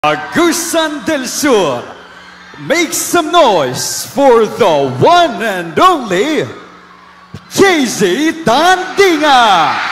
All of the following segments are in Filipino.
Agusan del Sur, make some noise for the one and only JZ Tandinga.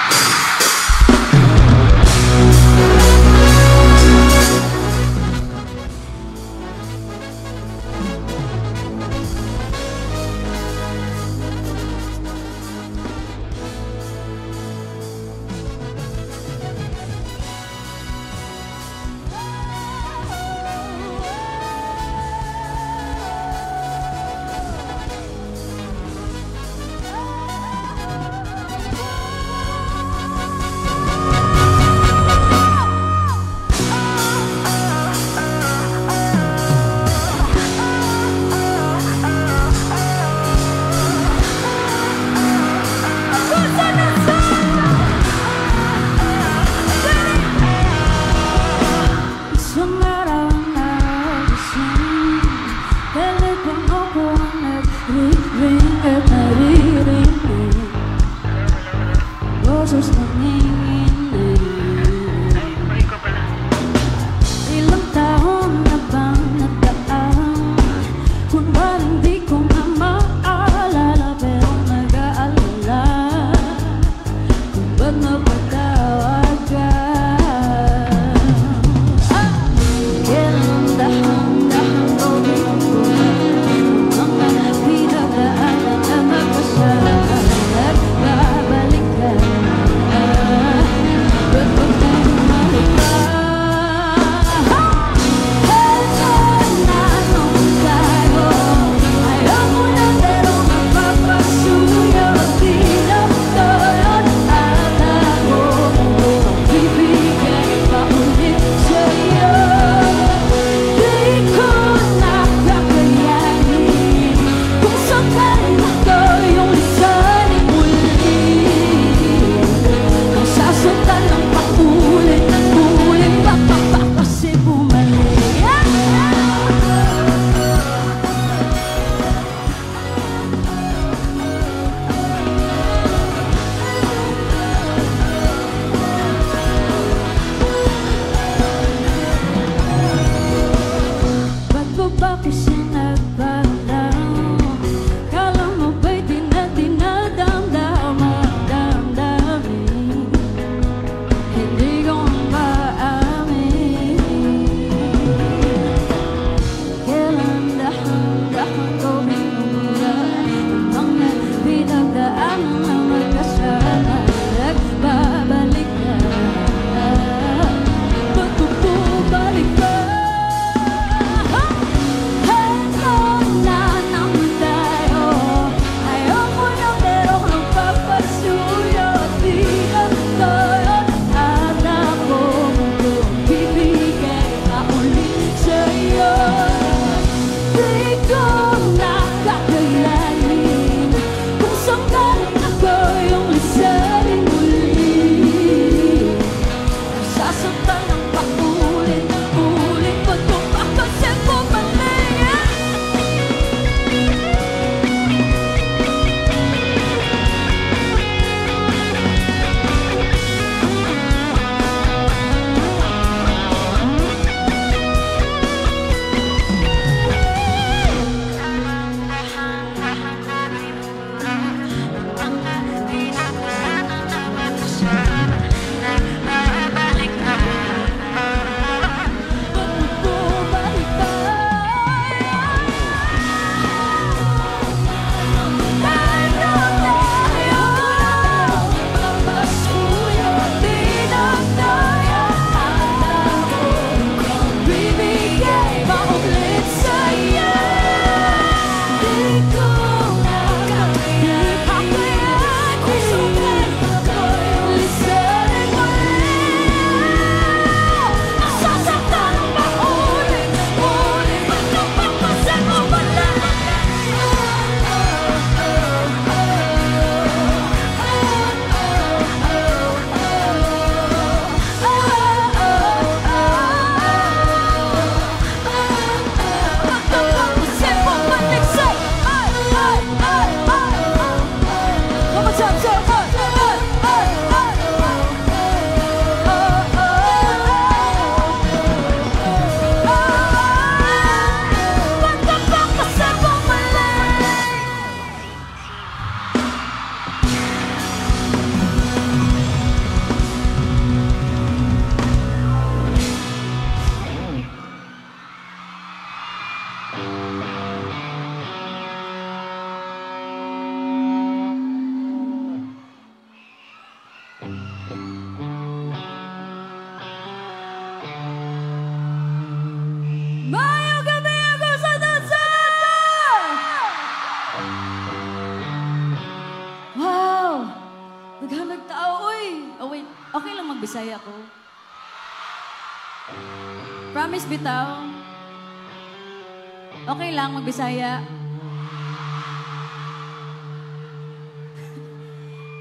Mayong gabi ako sa dansa! Wow! Naghanag tao, uy! Oh, wait. Okay lang magbisaya ko. Promise, bitaw. Okay lang magbisaya.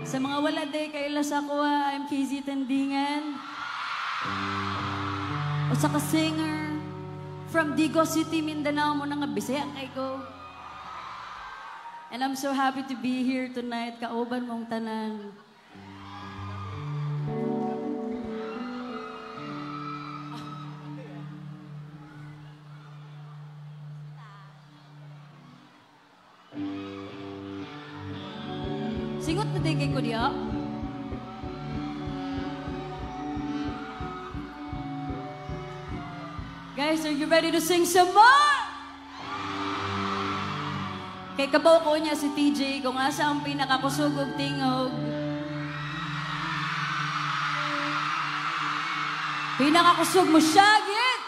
Sa mga wala day, kailas ako I'm KZ Tandingan. O sa ka-singer from Digo City, Mindanao mo nang bisaya kay ko. And I'm so happy to be here tonight. Kauban mong tanan. Singot na din kay ko diya. Guys, are you ready to sing some more? Kay kabaw ko niya si TJ kung asa ang pinakakusog og tingog. Pinakakusog mo siya, git!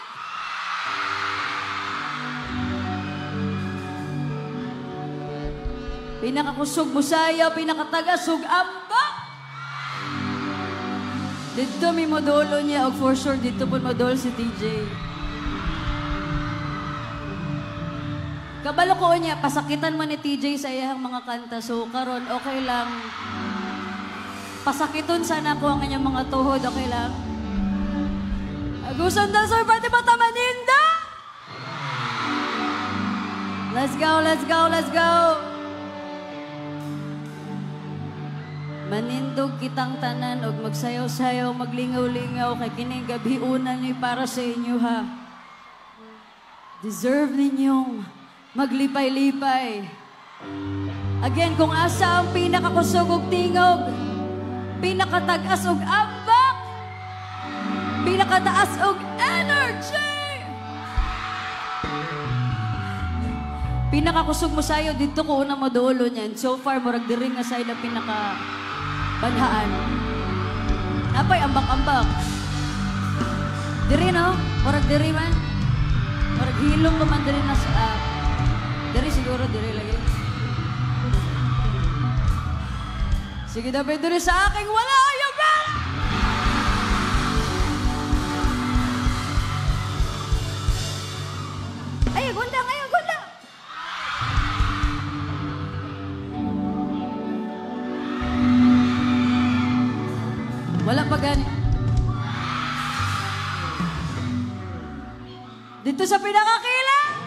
Pinakakusog mo sayo, pinakatagasog ambak! Dito may modolo niya, og for sure dito po modol si TJ. Kabalo ko niya, pasakitan mo ni TJ sa iyang mga kanta. So, karon okay lang. Pasakiton sana ko ang kanyang mga tuhod, okay lang. Agusan daw, sir, pati ba tamaninda? Let's go, let's go, let's go! Manindog kitang tanan og magsayaw-sayaw, maglingaw-lingaw kay kining gabi-unan ni para sa inyo ha. Deserve ninyong maglipay-lipay. Again, kung asa ang pinakakusog og tingog, pinakatagas og ambak, pinakataas og energy, pinakakusog mo sayo, dito ko una modulo niyan. So far, murag diri nga sa'yo na pinaka-banhaan. Napay, ambak-ambak. Diri, no? Murag diri man. Murag hilong pa man diri na sa... diri siguro, diri lagi. Sige, dapat diri sa aking wala ayaw ka! Ay, gunda ngayon, gunda! Wala pa gani. Dito sa pinakakila!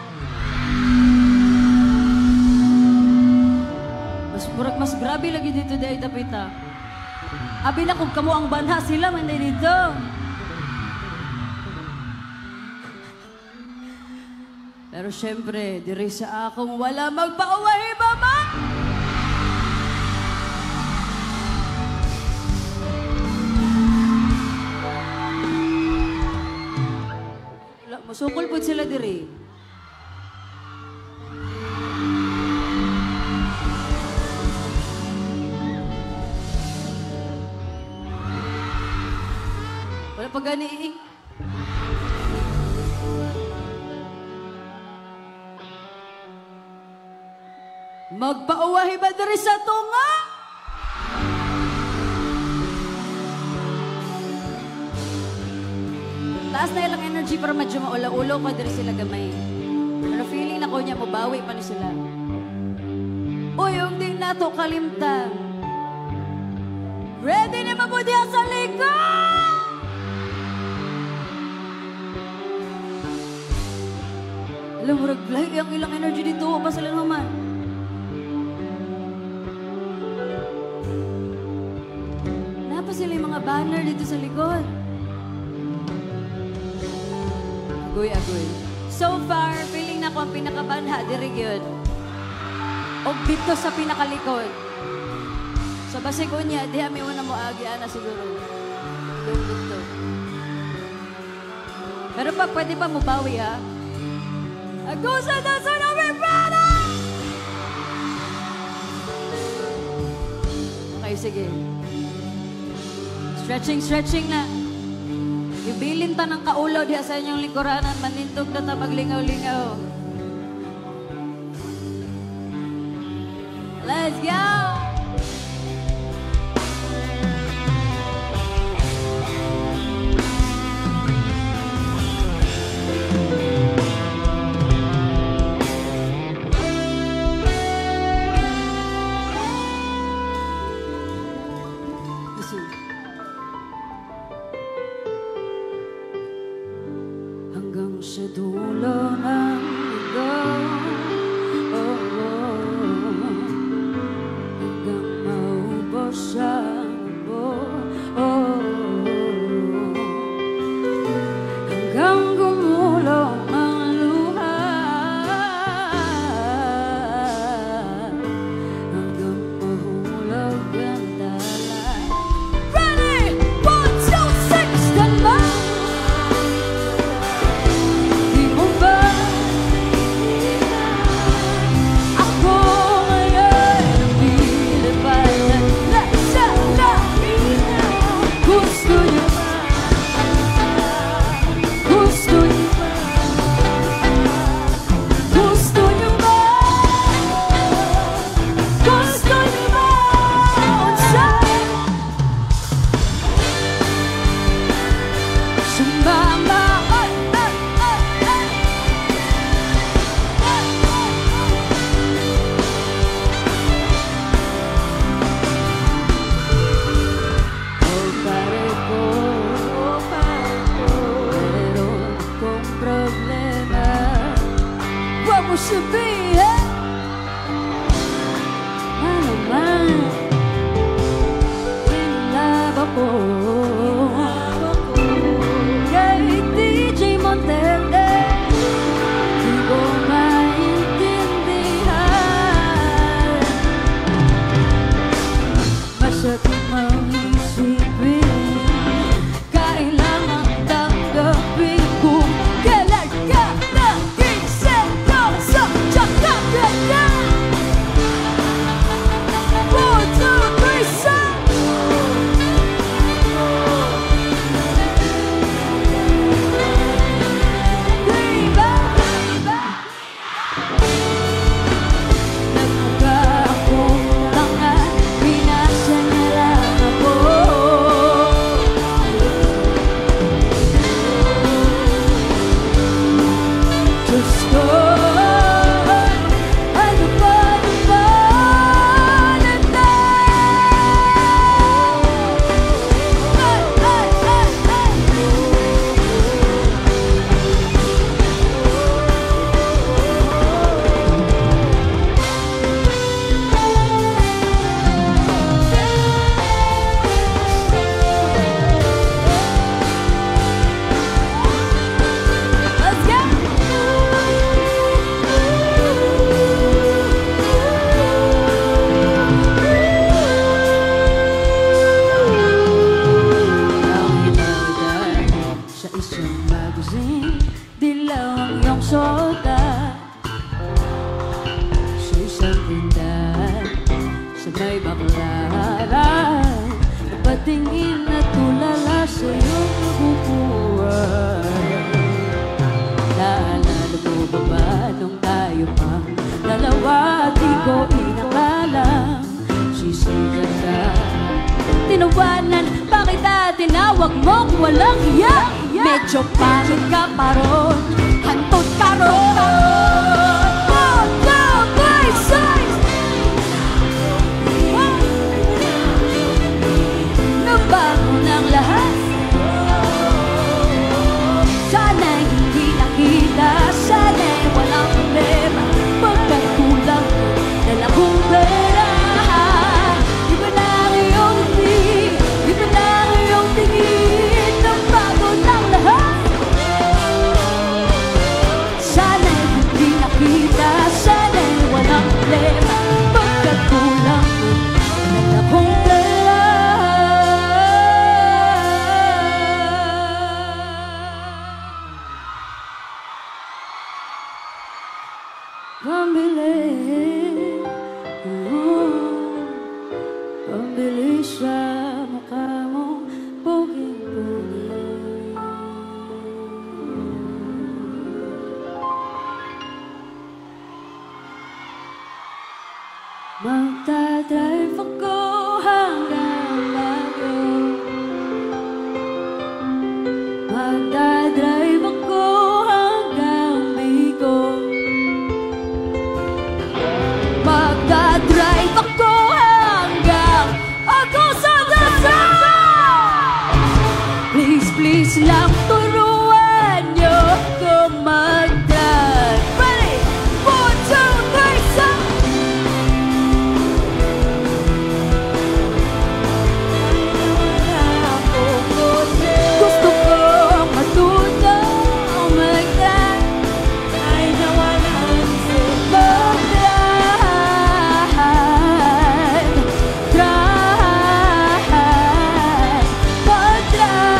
Mas grabe lagi dito dahil tapita. Abi na kung kamo ang banha sila man dito. Pero syempre, diri sa akong wala magpauwahi ba ma? Masukol po sila diri. Wala pa gani. Magpauwahi ba diri sa tunga? Taas na ilang energy para medyo maula-ulo pa diri sila gamay. Pero feeling na ko niya, mabawi pa ni sila. Uy, yung din na to kalimtan. Ready na mabudiya sa likod! Alam mo, raglay ang ilang energy dito. Pa sila naman. Napa sila yung mga banner dito sa likod. Agoy-agoy. So far, feeling na ko ang pinakabanha, diri yun. O dito sa pinakalikod. Sa basig ko niya, di kami una mo agi, ana siguro. Doon dito. Pero pag pwede pa mubawi, ha? Agusa na sa namin, brother! Okay, sige. Stretching, stretching na. Ibilin ta ng kaulo diha sa inyong lingkuranan, manintog na ta maglingaw-lingaw. Let's go! Hanggang sa dulo ng mundo, oh, hanggang maubos ang mundo, hanggang gumulong ang luha, hanggang mahulog ang tala. Ready? 1, 2, 6, stand by! Sabihin ano man in love ako kay DJ Monterde, di ko maintindihan, masakit mang isipin, kailangan tanggapin kung kailan ka nagising sa Jakarta. 1, 2, 3, set! Diba? Nagmukha akong tanga, pinasa niya lang ako. Diyos ko, dilaw ang iyong suot, sa isang tindahan sa may baklaran, napatingin na tulala sa iyong nabubuhay. Naalala mo ba ba nung tayo pang dalawa, di ko inakalang sisigan ka, tinawanan, bakit tinawag mong walang hiya? Medyo pangit ka pa ron, hantot ka ron. 1, 2, 3, 6 nabago ng lahat. Sana'y hindi nakita, sana'y walang problema, pagkat kulang dala kong pera. Iba na iyong tingin, iba na iyong tingin, nabago ng lahat. Sana'y hindi nakita, sana'y walang problema, pagkat kulang dala kong pera. Pambili, pambili sa mukha mong puging-pugi. Magdadrive ako hanggang Baguio. Magdadrive ako hanggang Bigo. Magdadrive ako hanggang Agusan del Sur. Please, please lang turuan niyo kung mag-drive. Ready? 1, 2, 3, stop! Gusto kong matutong mag-drive. Ay nawalan sa mag-drive. Drive, mag-drive.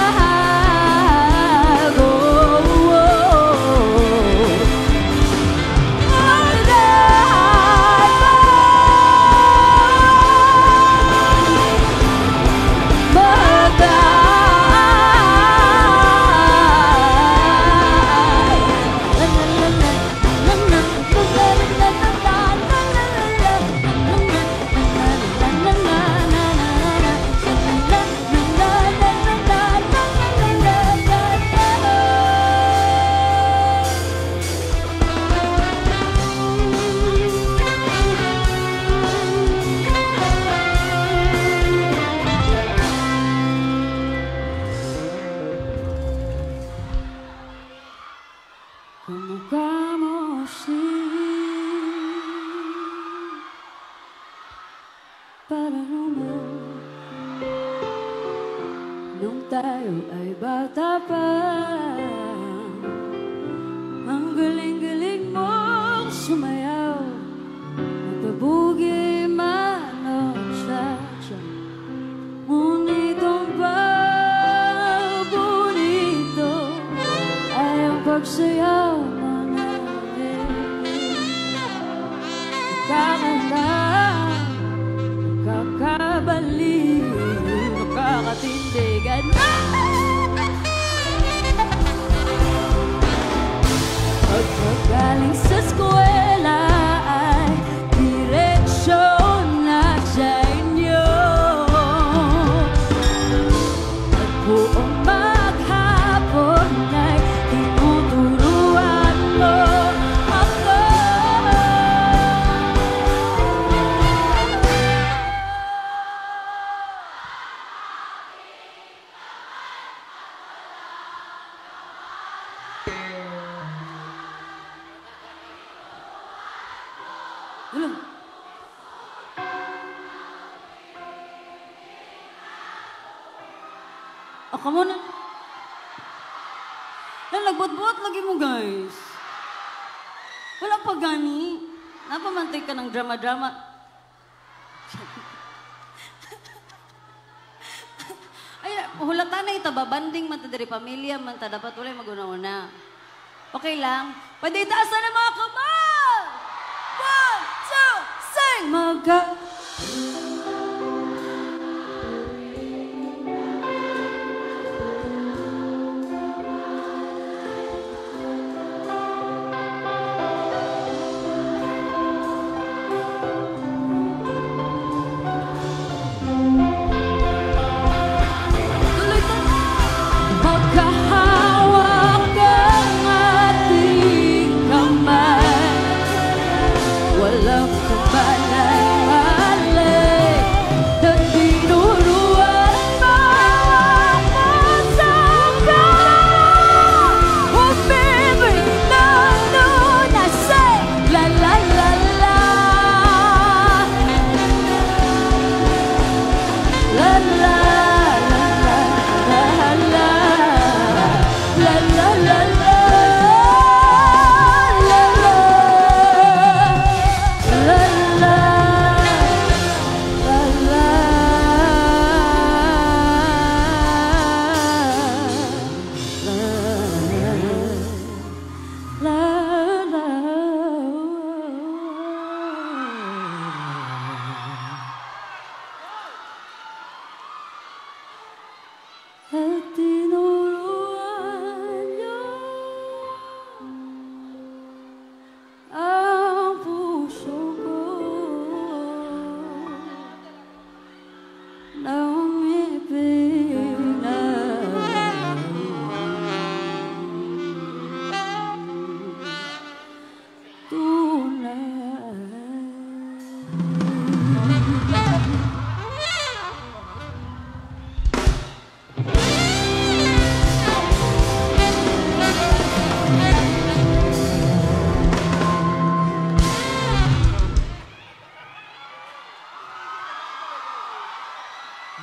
Oh, oh, como si para naman nung tayo ay bata pa. Ang galing-galing mong sumayaw, magpabugi man o cha-cha. Ngunit ang paborito ay ang pagsayaw mo namin. Nakakabaliw, nakakatindigan. Pagkagaling sa eskwela ay direksyon na sa inyo. At buong maghapon ay tinuturuan mo ako. Hello. Ako muna. Nagbot-bot lagi mo, guys. Wala pa gani. Napamantay ka ng drama-drama. Ay, hulata na ita, babanding man ta diri pamilya man ta, dapat wala mag-una-una. Okay lang? Pwede itaasan ng mga kamay! 1, 2, sing! Magka... Magkahawak ang ating kamay, walang kabalang mali.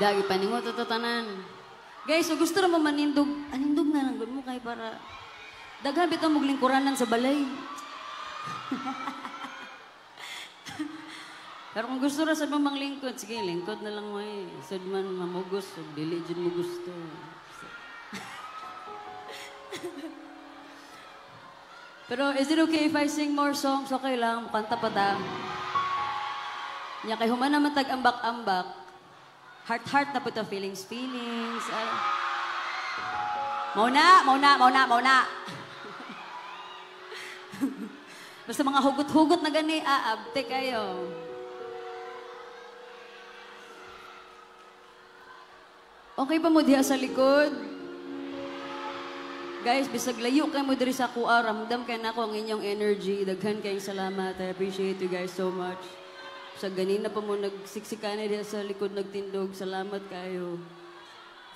Dagi paningot ito tanan. Guys, so gusto naman manindog, anindog na lang mo kay para daghan bitaw mong lingkuranan sa balay. Pero kung gusto ra sa mamang lingkod, sige, lingkod na lang mo eh. Isod man mamugos, o dili dyan mo gusto. Pero is it okay if I sing more songs? Okay lang, kanta pa ta. Nya kay human naman tag-ambak-ambak, heart-heart na po ito, feelings. Mauna. Basta mga hugot-hugot na gani, abte kayo. Okay ba mo diha sa likod? Guys, bisag layo kayo mo diri sa kuha, ramdam kayo na ako ang inyong energy. Daghan kayong salamat. I appreciate you guys so much. Sa ganina pa mo nagsiksikan na diha sa likod, nagtindog. Salamat kayo.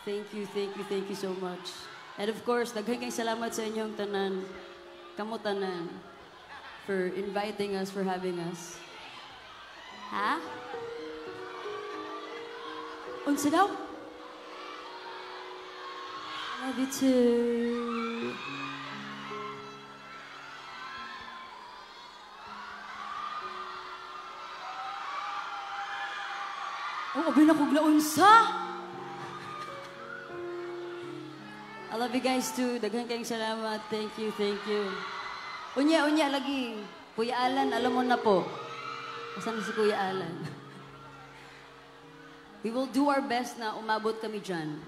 Thank you so much. And of course, daghan kayong salamat sa inyong tanan. Kamo tanan. For inviting us, for having us. Ha? Unsa daw? Love you too. Oh, abay na kog launsa. I love you guys too. Daghan kayong salamat. Thank you. Unya lagi. Kuya Alan, alam mo na po. Asan si Kuya Alan? We will do our best na umabot kami dyan.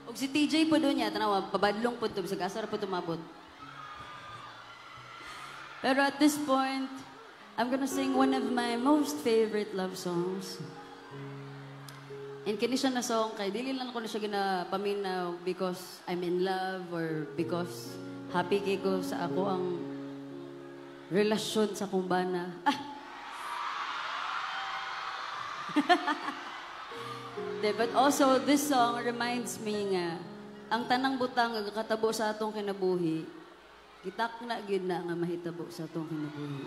Og si TJ po doon niya, tanawa, pabadlong po ito, sa gasar po tumabot. Pero at this point, I'm gonna sing one of my most favorite love songs. And kini siya na song, kay dili lang ko na siya ginapaminaw because I'm in love or because happy kay ko sa ako ang relasyon sa kumbana. But also, this song reminds me nga, ang tanang butang nga katabo sa atong kinabuhi, kitak na gyud na nga mahitabo sa atong kinabuhi.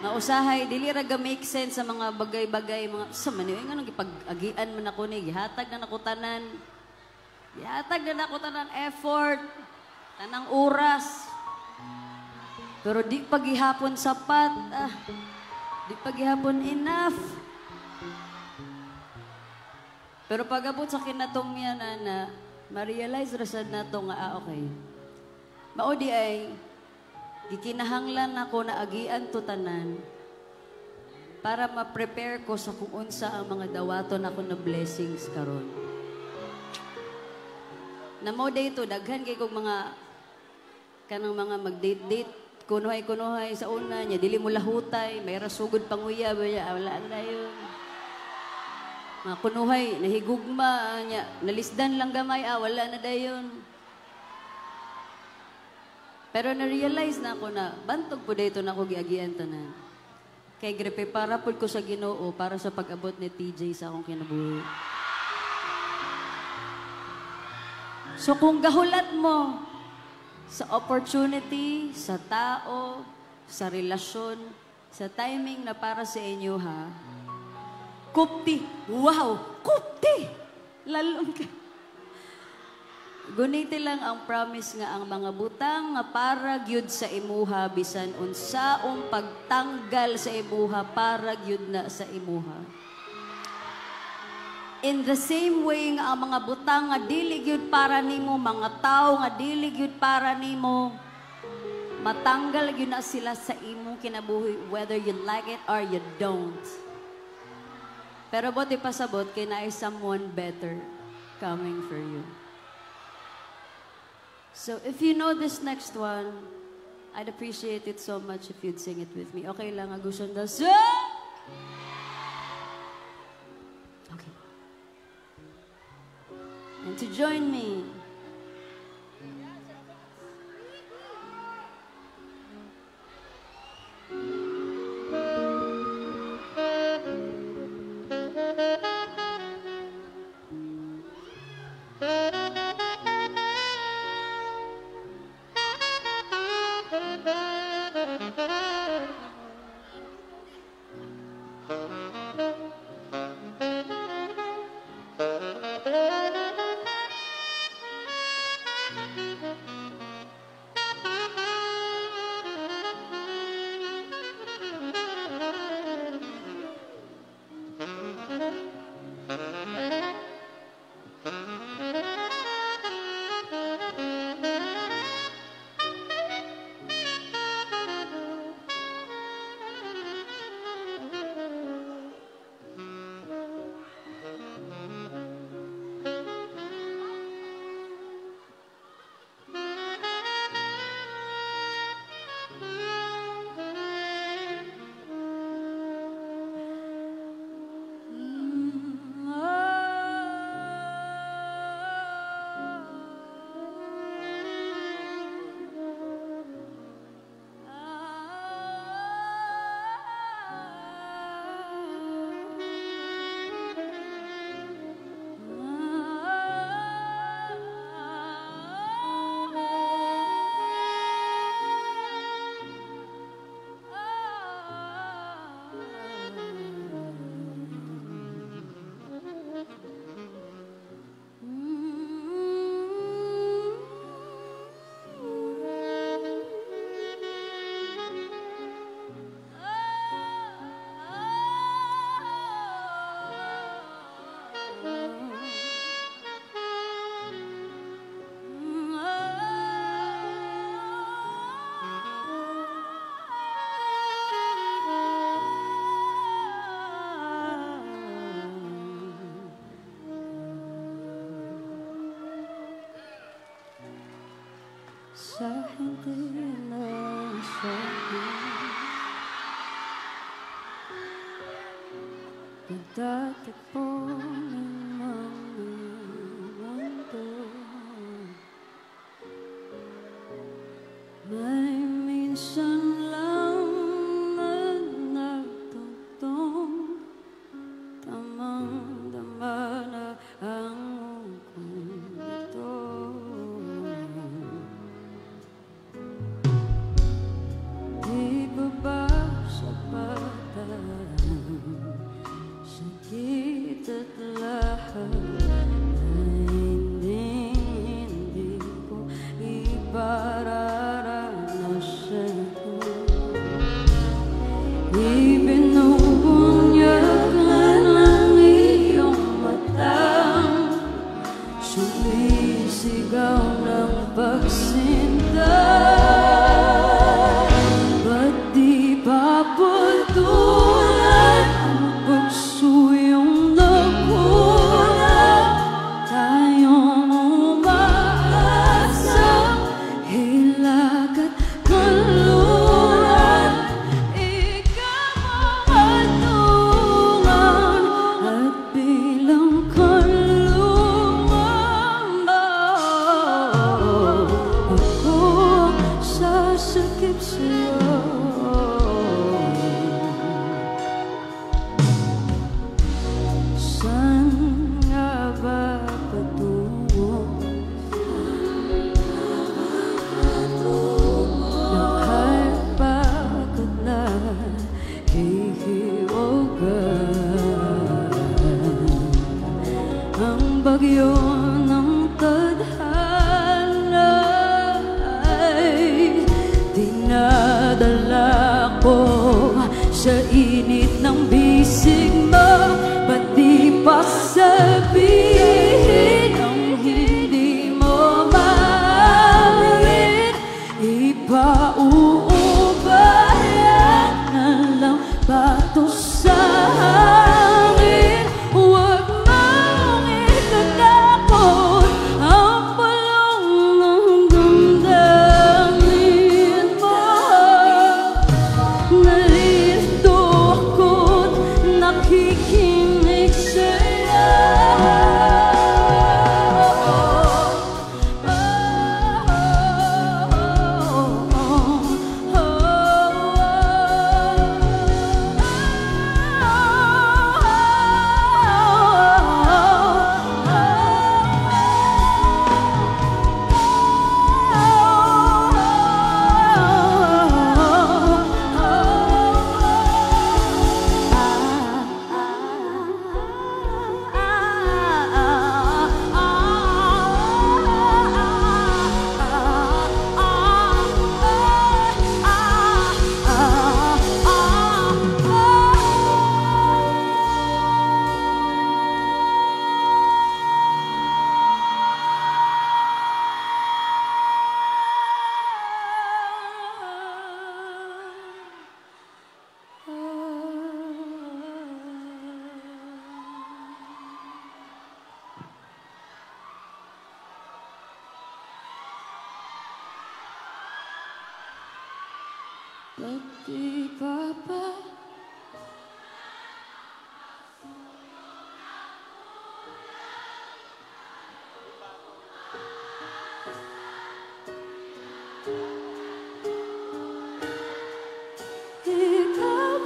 Nga usahay, dili ra ga make sense sa mga bagay-bagay, mga sa maniw nga nang gipag-agian man ako ni, gihatag na nako tanan. Gihatag na nako tanan effort, tanang oras. Pero di pagihapon sapat, di pagihapon enough. Pero pag-abot sa kinatong yan, ana, ma-realize rasad na to nga, okay. Maudi ay, gikinahanglan ako na agian to tanan para ma-prepare ko sa kung unsa ang mga dawaton ako na blessings karon. Na mo dito, daghan kay kong mga kanang mga mag-date-date, kunuhay sa una niya, dili mo lahutay, may rasugod panguya, wala na yun. Mga kunuhay, nahigugma, niya, nalisdan lang gamay, wala na dayon. Pero na-realize na ako na, bantog po dito na ako giagian tanan. Kay grepe, para po ko sa Ginoo para sa pag-abot ni TJ sa akong kinabuhi. So kung gahulat mo sa opportunity, sa tao, sa relasyon, sa timing na para sa inyo ha, kupti. Wow! Kupti! Lalong ka. Guniti lang ang promise nga ang mga butang nga para gyud sa imuha bisan unsaong pagtanggal sa imuha para gyud na sa imuha. In the same way nga ang mga butang nga dili gyud para nimo, mga tao nga dili gyud para nimo, matanggal gyud na sila sa imong kinabuhi whether you like it or you don't. Pero buti pasabot kay naay someone better coming for you. So if you know this next one, I'd appreciate it so much if you'd sing it with me. Okay lang, agusan daw. Okay. And to join me, sa hindi na sa'kin. Pagtatagpo ng mga mundo, may minsan lang na nagtugtong, tamang-dama na ang mukhang ito. Di ba ba sapatan sakit at lahat ay hindi ko ipararanasan ko. Ibinubunyag ka ng iyong matang sumisigaw ng pagsinta. Ba't di papatulan ang pagsuyong nakulang? Tayong umaasa, hilag at kaluluwan. Ikaw ang hatungan at bilang kaluluwan. Ako ang sasakip sa'yo. Saan nga ba patungo? Lahat bakit na hihiwagan? Ang bagyo ng tadhana ay dinadala ko sa init ng bisig mo. Ba't di pa sabihin ang hindi mo maamin? Ipauubayan na lang ba ito sa hangin? Huwag mong itatakot ang palong ng damdamin mo. Nalito ako't nakikinig sa'yo. Ba't di pa ba ikaw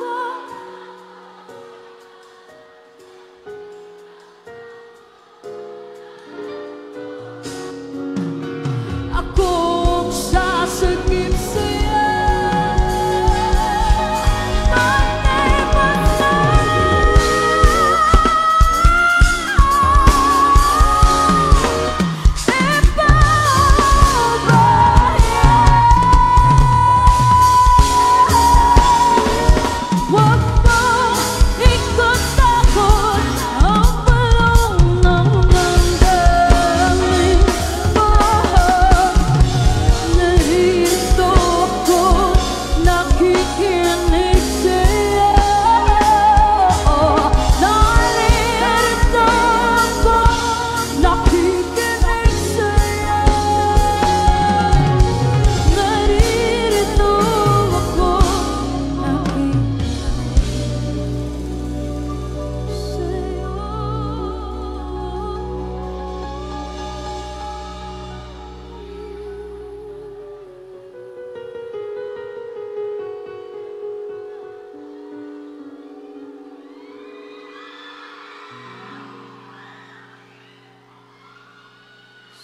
ang akong sasagip sa'yo?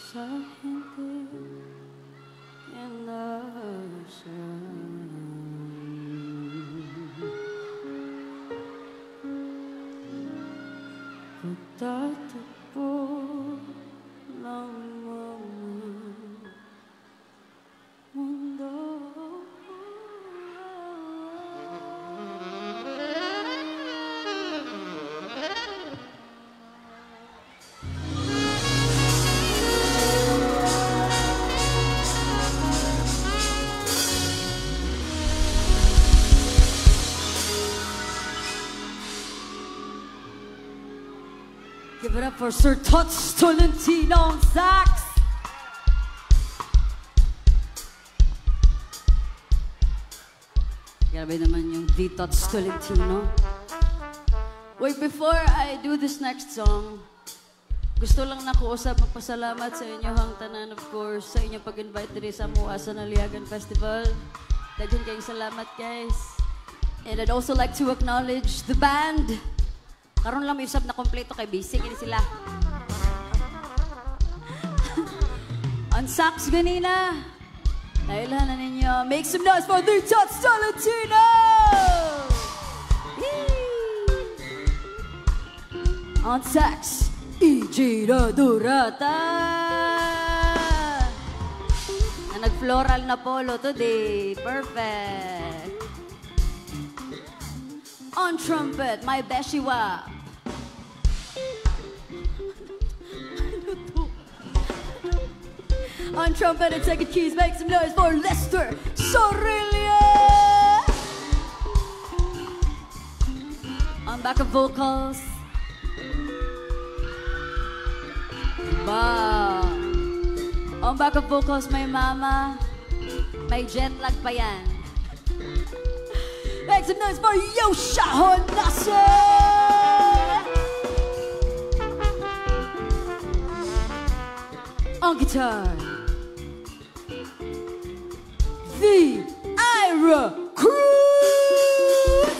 sa hindi inaasahan. Pagtatagpo ng mga mundo. Give it up for Sir Tots Tolentino on sax. Grabe naman yung D. Tots Tolentino. Wait, before I do this next song, gusto lang nakuusap magpasalamat sa inyo hang tanan, of course, sa inyong pag-invite diri sa Muasa na Liagan Festival. Daghang kayong salamat, guys. And I'd also like to acknowledge the band. Karon lang may usap na kompleto kay Basic. Ini sila. On sax ganina. Nailan na ninyo. Make some noise for the Tots Tolentino! On sax, Ijiro Durata. Na nag-floral na polo today. Perfect. On trumpet, my Beshiwa. On trumpet and second keys, make some noise for Lester Sorilia. On backup vocals, wow. On backup vocals, my mama. May jet lag pa yan. Make some noise for Yosha Honasa! On guitar, the Ira Cruz!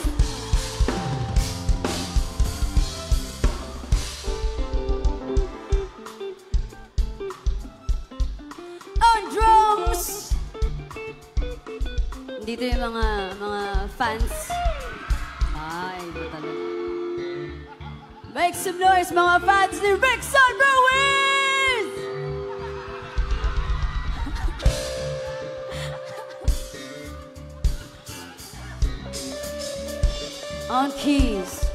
On drums, dito yung mga fans. Ay, ito talaga. Make some noise, mga fans ni Rickson Ruiz! On keys,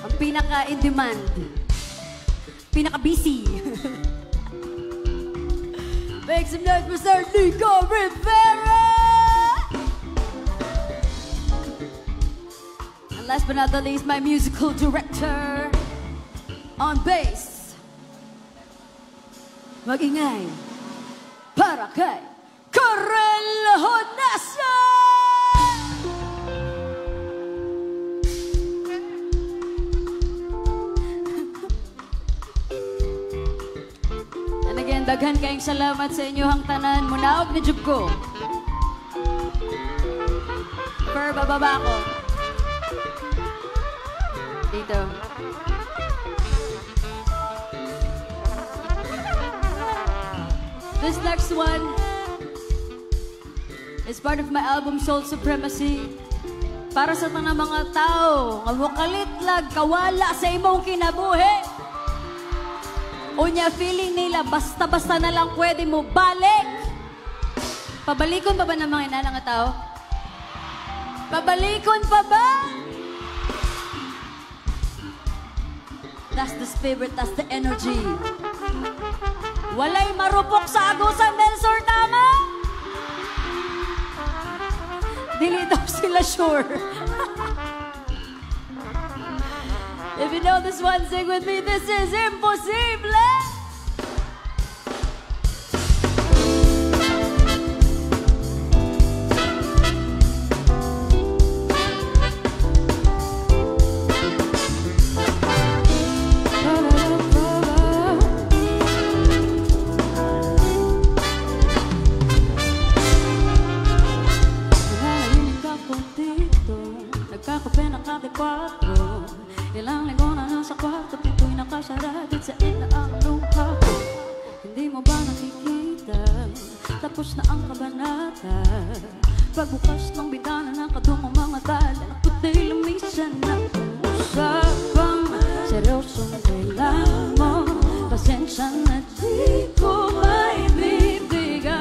ang pinaka-in-demand, pinaka-busy. Make some noise for Sir Nico Rivera! Last but not the least, my musical director on bass. Mag-ingay para kay Karel Honasa! And again, daghan kayong salamat sa inyo hang tanan. Munaog ni Jug ko. Per bababa ko. Dito. This next one is part of my album Soul Supremacy. Para sa tanang mga tao nga mukalitlag kawala sa imong kinabuhi. Unya feeling nila basta-basta na lang pwede mo balik. Pabalikon pa ba ng mga inanang nga tao? Pabalikon pa ba? That's the spirit, that's the energy. Walay marupok sa agusan, Mensor, tama? Dili daw sila sure. If you know this one, sing with me. This is Imposible! Ilang linggo na nasa kwarto, pinto'y nakasara. Di sa ina ang Tapos na ang kabanata. Pagbukas ng bintana ng kadungong mga tala, ako'y lumisan na usapang seryosong kailangan mo. Pasensya na di ko maibibigay.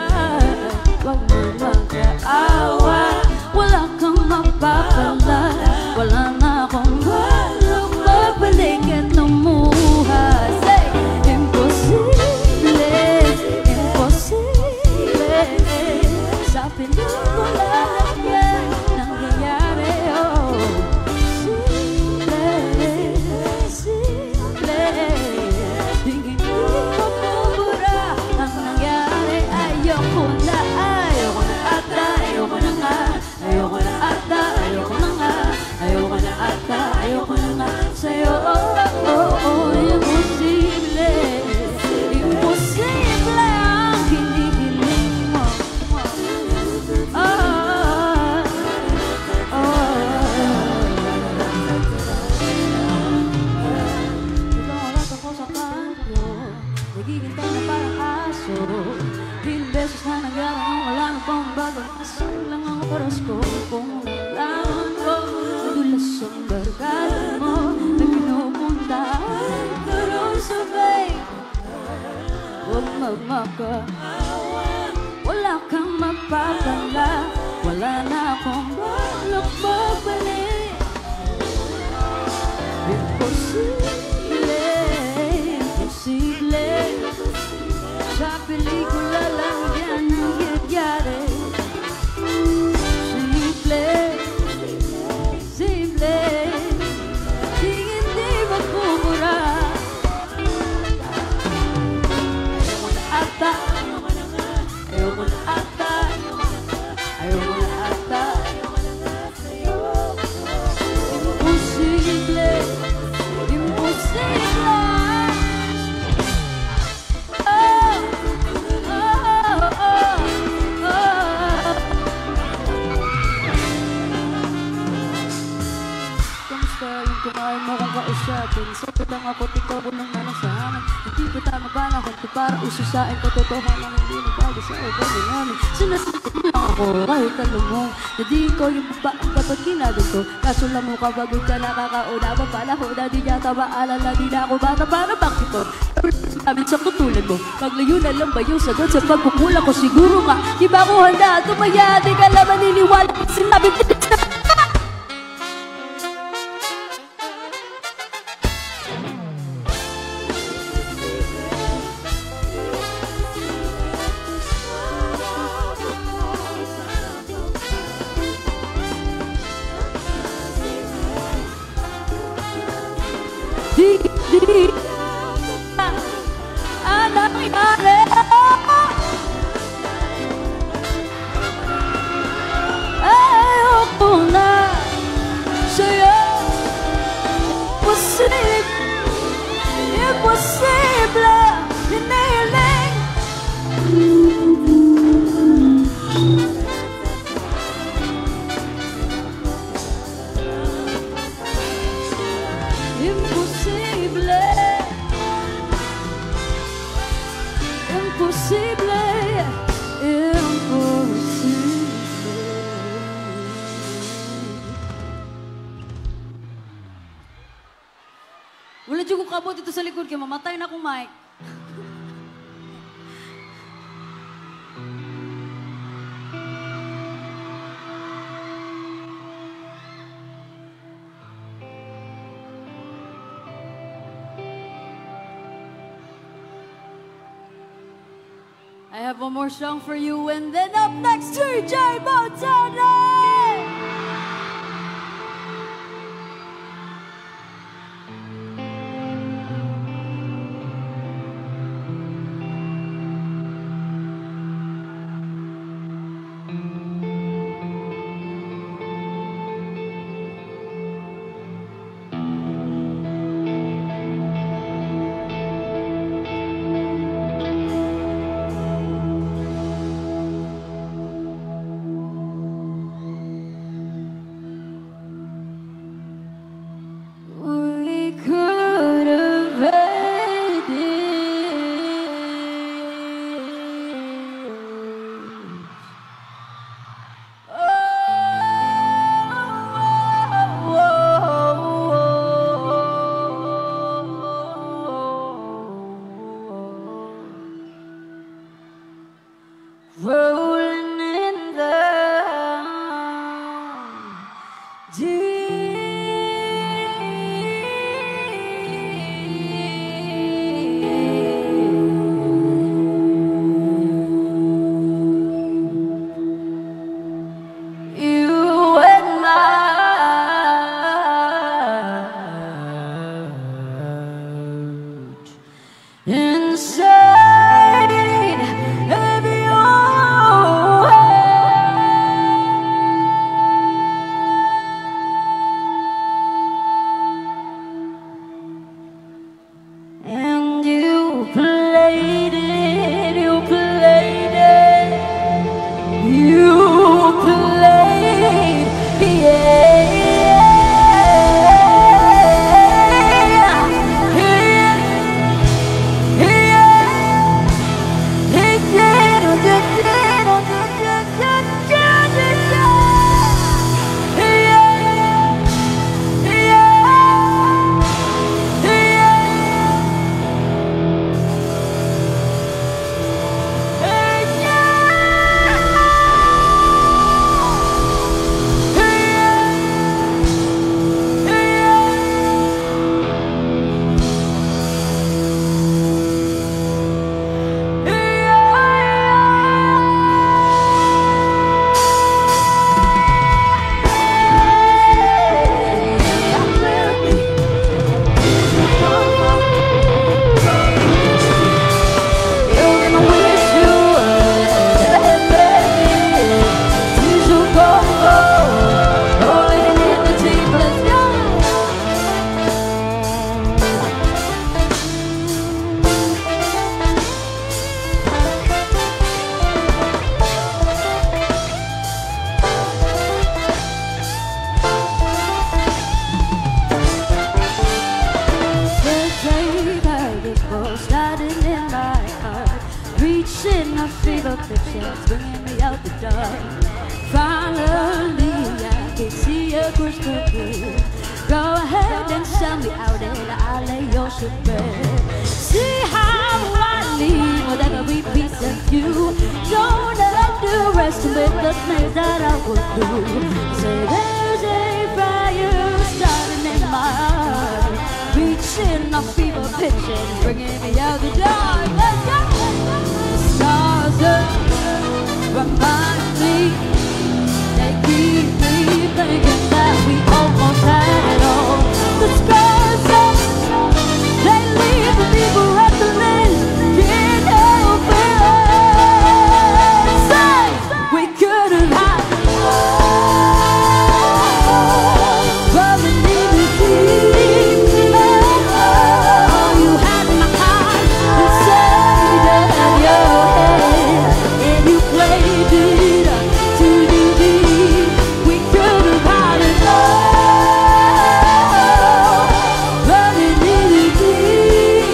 Huwag mo mag-aawa, wala kang mapapala. Wala na akong balak magbalik at lumuha. Say, imposible, imposible. Sa pelikula lang yan nangyayari, oh. Simple, simple. Hindi ko mabubura ang nangyari. Ayoko na ata, ayoko na nga. Ayoko na ata, ayoko na nga. Ayoko na ata, ayoko na nga sa'yo, oh, oh, oh. Imposible, imposible ang hinihiling mo. Ikaw ako sa kanto, nagigintay na parang aso. Ilang beses na nangyari ang wala na pang bago. Asal lang ang oras ko kung nalaman ko. Madulas ang barkada mo na pinupuntahan ko ron sa bay. Huwag magmakaawa, wala kang mapapala. Wala na akong balak magbalik. Imposible, imposible. Sa pelikula lang yan nangyayari. Simple, simple. Di hindi magmumura. Ayoko na ata, ayoko na ata, ayoko na ata. Imposible, imposible. Kumain mo kung kausapin. Sakit ang ako't ikaw ko nang manang sa amin. Hindi ko tama ba na kung para ususain ko. Totohanan hindi nagbago sa ugali namin. Sinasagot mo lang ako kahit tanong mo na di ko yung babaang kapag kinagod ko. Kaso lang mo kapag ka nakakauna pa pala ko na di niya maalala. Di na ako bata para bakit ko sabi sa tutulad mo. Paglayo na lang ba yung sagot sa pagkukulang ko? Siguro nga di ba ako handa at tumaya. Di ka lang maniniwala sinabi di nangyari. Ayoko na sa'yo. Imposible, hinihiling. Imposible, imposible, imposible. Wala dyan kong kabot dito sa likod kaya mamatay na akong mic. I have one more song for you, and then up next, TJ Montana! rolling in the inside of your head. And you played it, you played it, you played, yeah. Starting in my heart, reaching a fever pitch, it's bringing me out the dark. Finally, I can see a crystal clear. Go ahead and sell me out and I'll lay your ship bare. See how I leave with every piece of you. Don't underestimate the things that I will do. Say there's a fire starting in my heart, reaching a fever pitch and bringing me out the dark. Let's go! The stars remind me, they keep me thinking that we almost had it all. The stars they leave the people breathless, can't help it. Say we could have had it all, but we needed deep. You had my heart inside of your head, and you played it to the beat. We could have had it all, but it needed deep.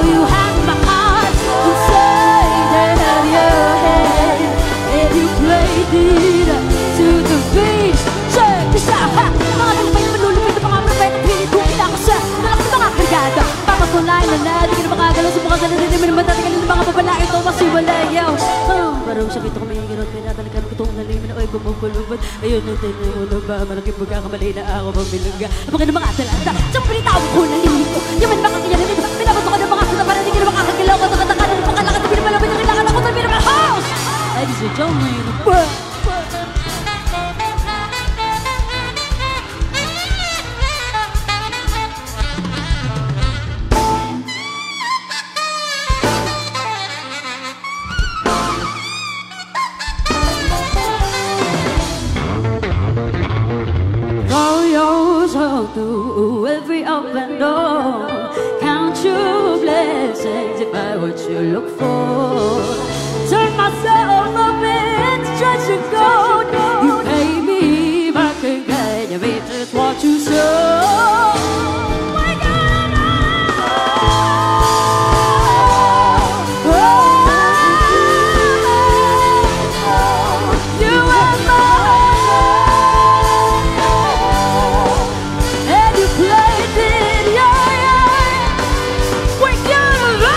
You had my heart inside of your head, and you played it to the beat. Check this out, ha! Mga talumpay na malulupit na mga propet, pilit kong kinakasa. Nalakas na mga kargada, papatunay na di ka na makagalaw sa mga galang. Hindi mo naman tatagalin ng mga babae ito masiwalayaw. Parang sakit ako may hirot, pinatalikan ko itong nalimin na oy bumubulubot. Ayun ang tinay mo na ba, malaking pagkakamali na ako mamilangga. Napaka ng mga talanta, sa pinitaw ko na limito. Yung may mga kiyanin, pinabato ko ng mga sila para di ka na makakagalaw. Katakataka na ng pakalakad na pinapalapit na kailangan ako sa pinapalhouse. Ay, di sa Jolene. Through every open door, count your blessings if I what you look for. Turn myself up into treasure gold. You pay me back again, you reap just what you sow. We're gonna you are and you played it, yeah, yeah. We're gonna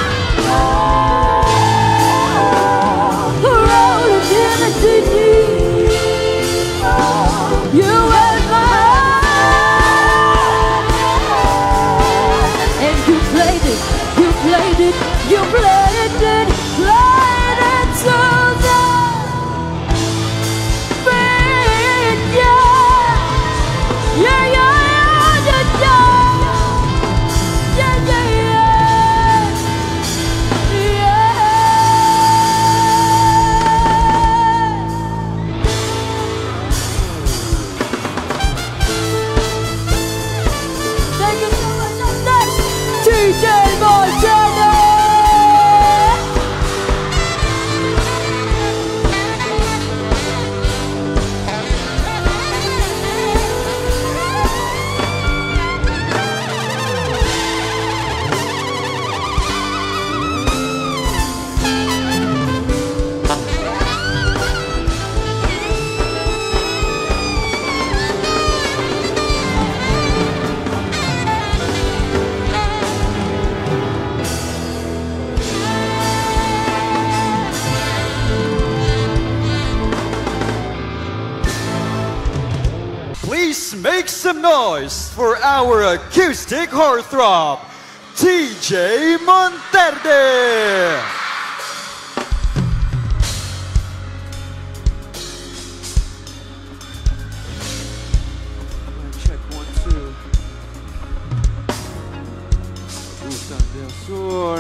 Make some noise for our acoustic heartthrob, TJ Monterde! Check 1, 2. Busan del Sur.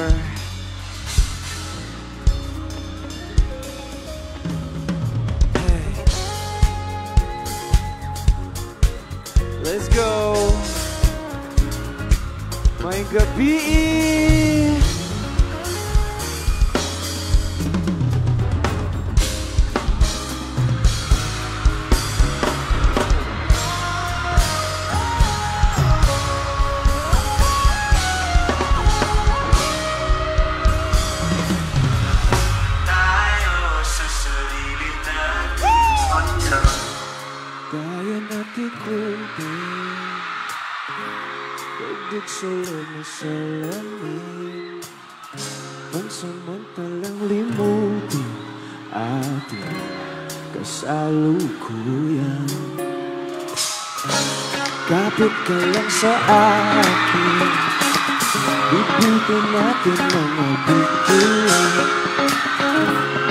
Hey. Let's go. May gabi. Kaya natin kunting dagdag sa loob sa lamin, pansamantalang limutin ating kasalukuyan. Kapit ka lang sa akin, ibutin natin mga bigyan.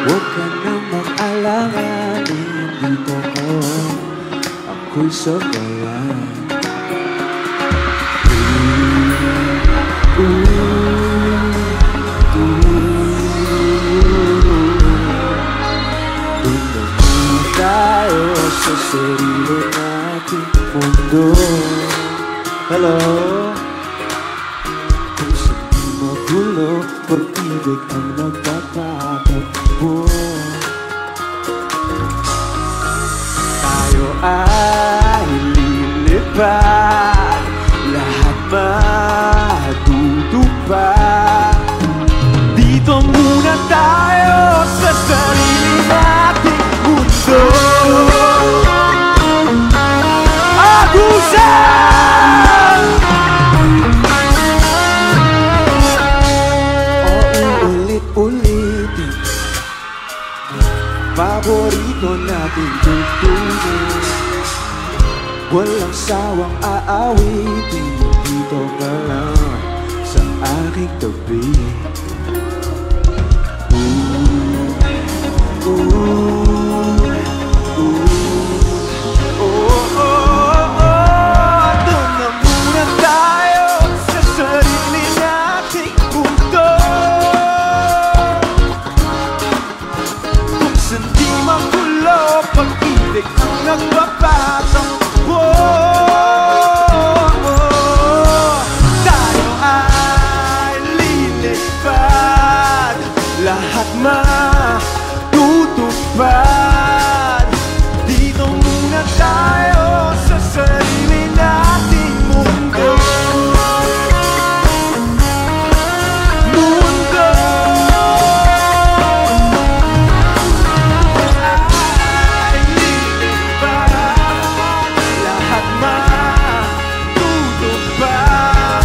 Huwag ka namang alanganin, dito ko ako'y sabayan. Tumingin tayo sa sarili nating mundo. Hello. Kung sa'yo magulo, pag-ibig ang nagpapatakbo. Tayo ay lilipad, lahat matutupad. Dito muna tayo sa sarili nating mundo. Agusan! O uulit-ulitin, paborito nating tugtugin. Walang sawang aawitin, dito ka lang sa aking tabi. Doon na muna tayo sa sarili nating mundo. Kung saan di magulo, pag-ibig ang nagpapatakbo. Tayo ay lilipad, lahat matutupad. Dito muna tayo sa sarili nating mundo. Mundo. Ay lilipad, lahat matutupad.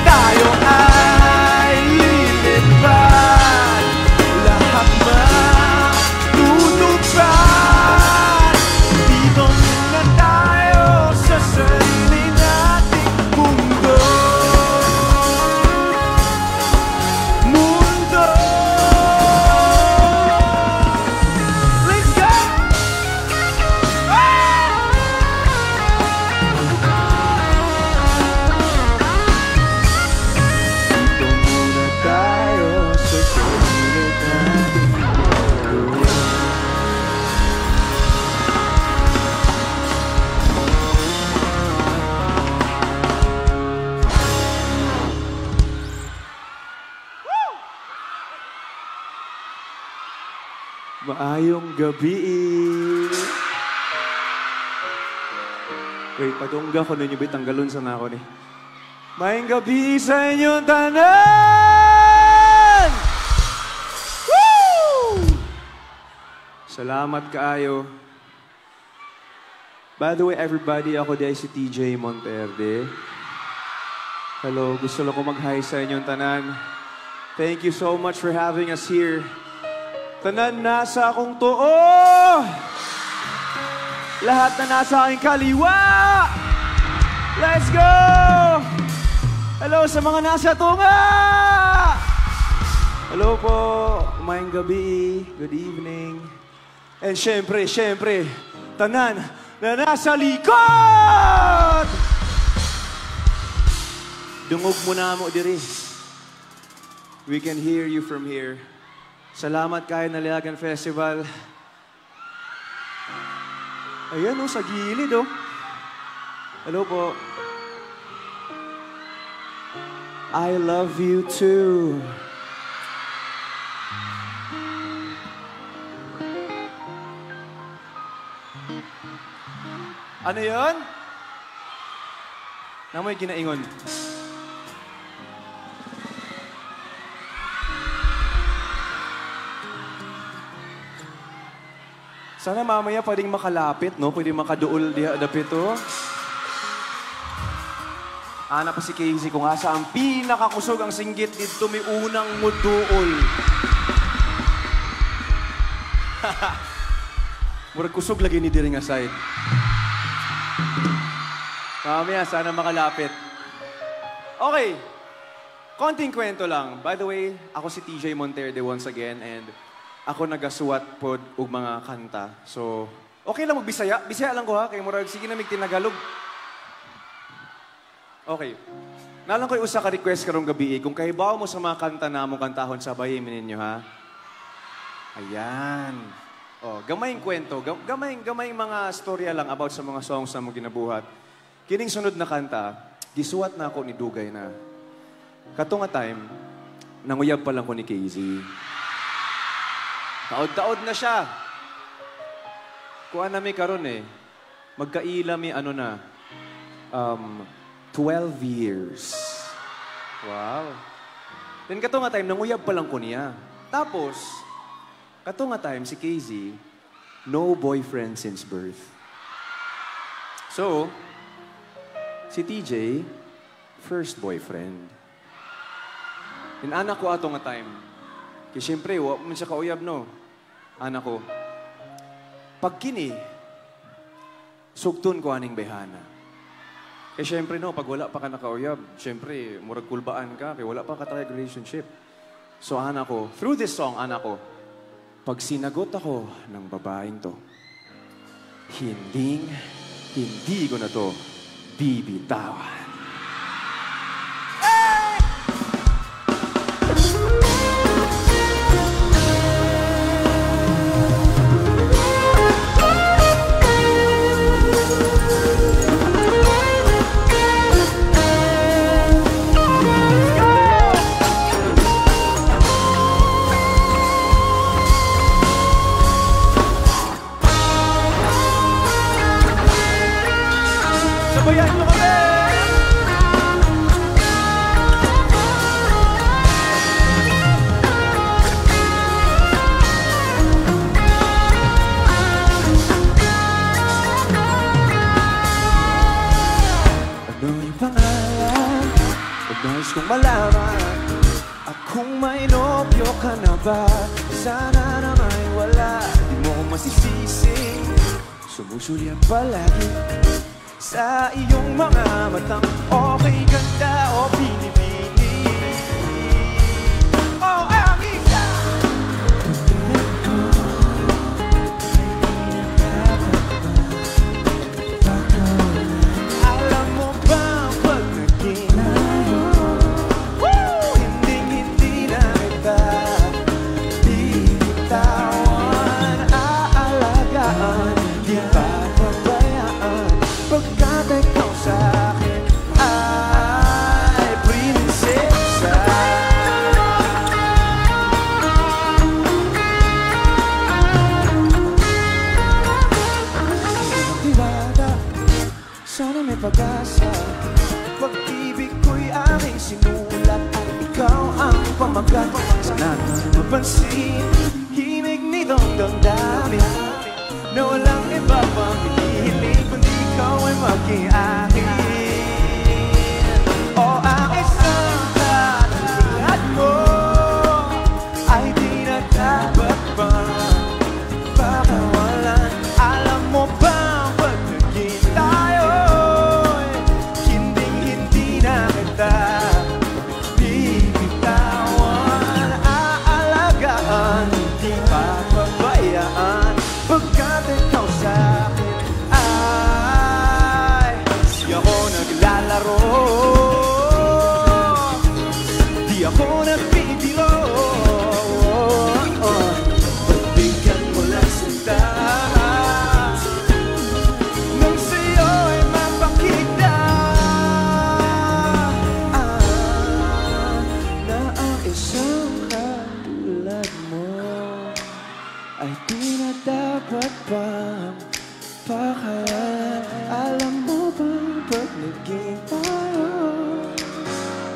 Tayo ay lilipad, lahat matutupad. Dito muna tayo sa sarili nating mundo. Mundo. Let's go! Dito muna tayo sa sarili nating mundo. Maayong gabi. Wait, patungga ko ninyo ba tanggalon sa nako ni. Maayong gabi sa inyong tanan! Woo! Salamat kaayo. By the way, everybody, ako di ay si TJ Monterde. Hello, gusto lang ko mag-hi sa inyong tanan. Thank you so much for having us here. Tanan nasa akong tuo! Lahat na nasa aking kaliwa! Let's go! Hello sa mga nasa tunga! Hello po, umayang gabi, good evening. And syempre, tanan na nasa likod! Dungog mo na mo diri. We can hear you from here. Salamat kayo na Liagan Festival. Ayan o, sa gilid o. Hello po. I love you too. Ano yun? Namoy ginaingon. Sana mamaya pwedeng makalapit, no? Pwedeng makaduol diha dapito. Ana pa si Casey kung asa ang pinakakusog ang singgit dito may unang muduol. Murag kusog lagi ni diri nga side. Mamaya sana makalapit. Okay. Konting kwento lang. By the way, ako si TJ Monterde once again and ako nagasuwat pod og mga kanta. So, okay lang magbisaya. Bisaya lang ko ha. Kay murag sige na mig tinagalog. Okay. Nalang ko'y usa ka request karong gabi kung kahibaw mo sa mga kanta na mong kantahon sabayin ninyo ha. Ayan. Oh, gamayng kwento, gamayng mga storya lang about sa mga songs na mong ginabuhat. Kining sunod na kanta, gisuwat na ako ni Dugay na. Kato nga time, nanguyab pa lang ko ni Casey. Taod-taod na siya. Kuha na may karon eh. Magkaila may ano na. 12 years. Wow. Then kato nga time, nanguyab pa lang ko niya. Tapos, kato nga time, si Casey, no boyfriend since birth. So, si TJ, first boyfriend. Then anak ko ato nga time. Kasi siyempre, wala man siya kauyab, no? Anak ko, pag kini, sugtun ko aning behana. Eh siyempre, no, pag wala pa ka nakauyab, siyempre, murag kulbaan ka, kaya wala pa ka tayo relationship. So anak ko, through this song, anak ko, pag sinagot ako ng babaeng to, hindi ko na to bibitawan. Sabayan nyo kami! Ano yung pangalan? Nais kong malaman at kung may nobyo ka na ba? Sana na may wala, di mo ko masisisi. Sumusulyan palagi sa iyong mga matang okay ganda o binibini. Oh, ang isa! Alam mo ba pag naging hindi na kita bitawan, aalagaan, di ba pabayaan? Pagkat ikaw sa akin ay prinsesa. Diwata, sana may pag-asa. Pag-ibig ko'y aking sinulat at ikaw ang pamagat. Sana mapansin, himig nitong damdamin na walang iba pang hinihiling kundi ikaw ay maging akin. O ang isang katulad mo ay di na dapat pang pakawalan. Alam mo ba pag naging tayo'y dapat bang pakawalan? Alam mo ba pag naging tayo,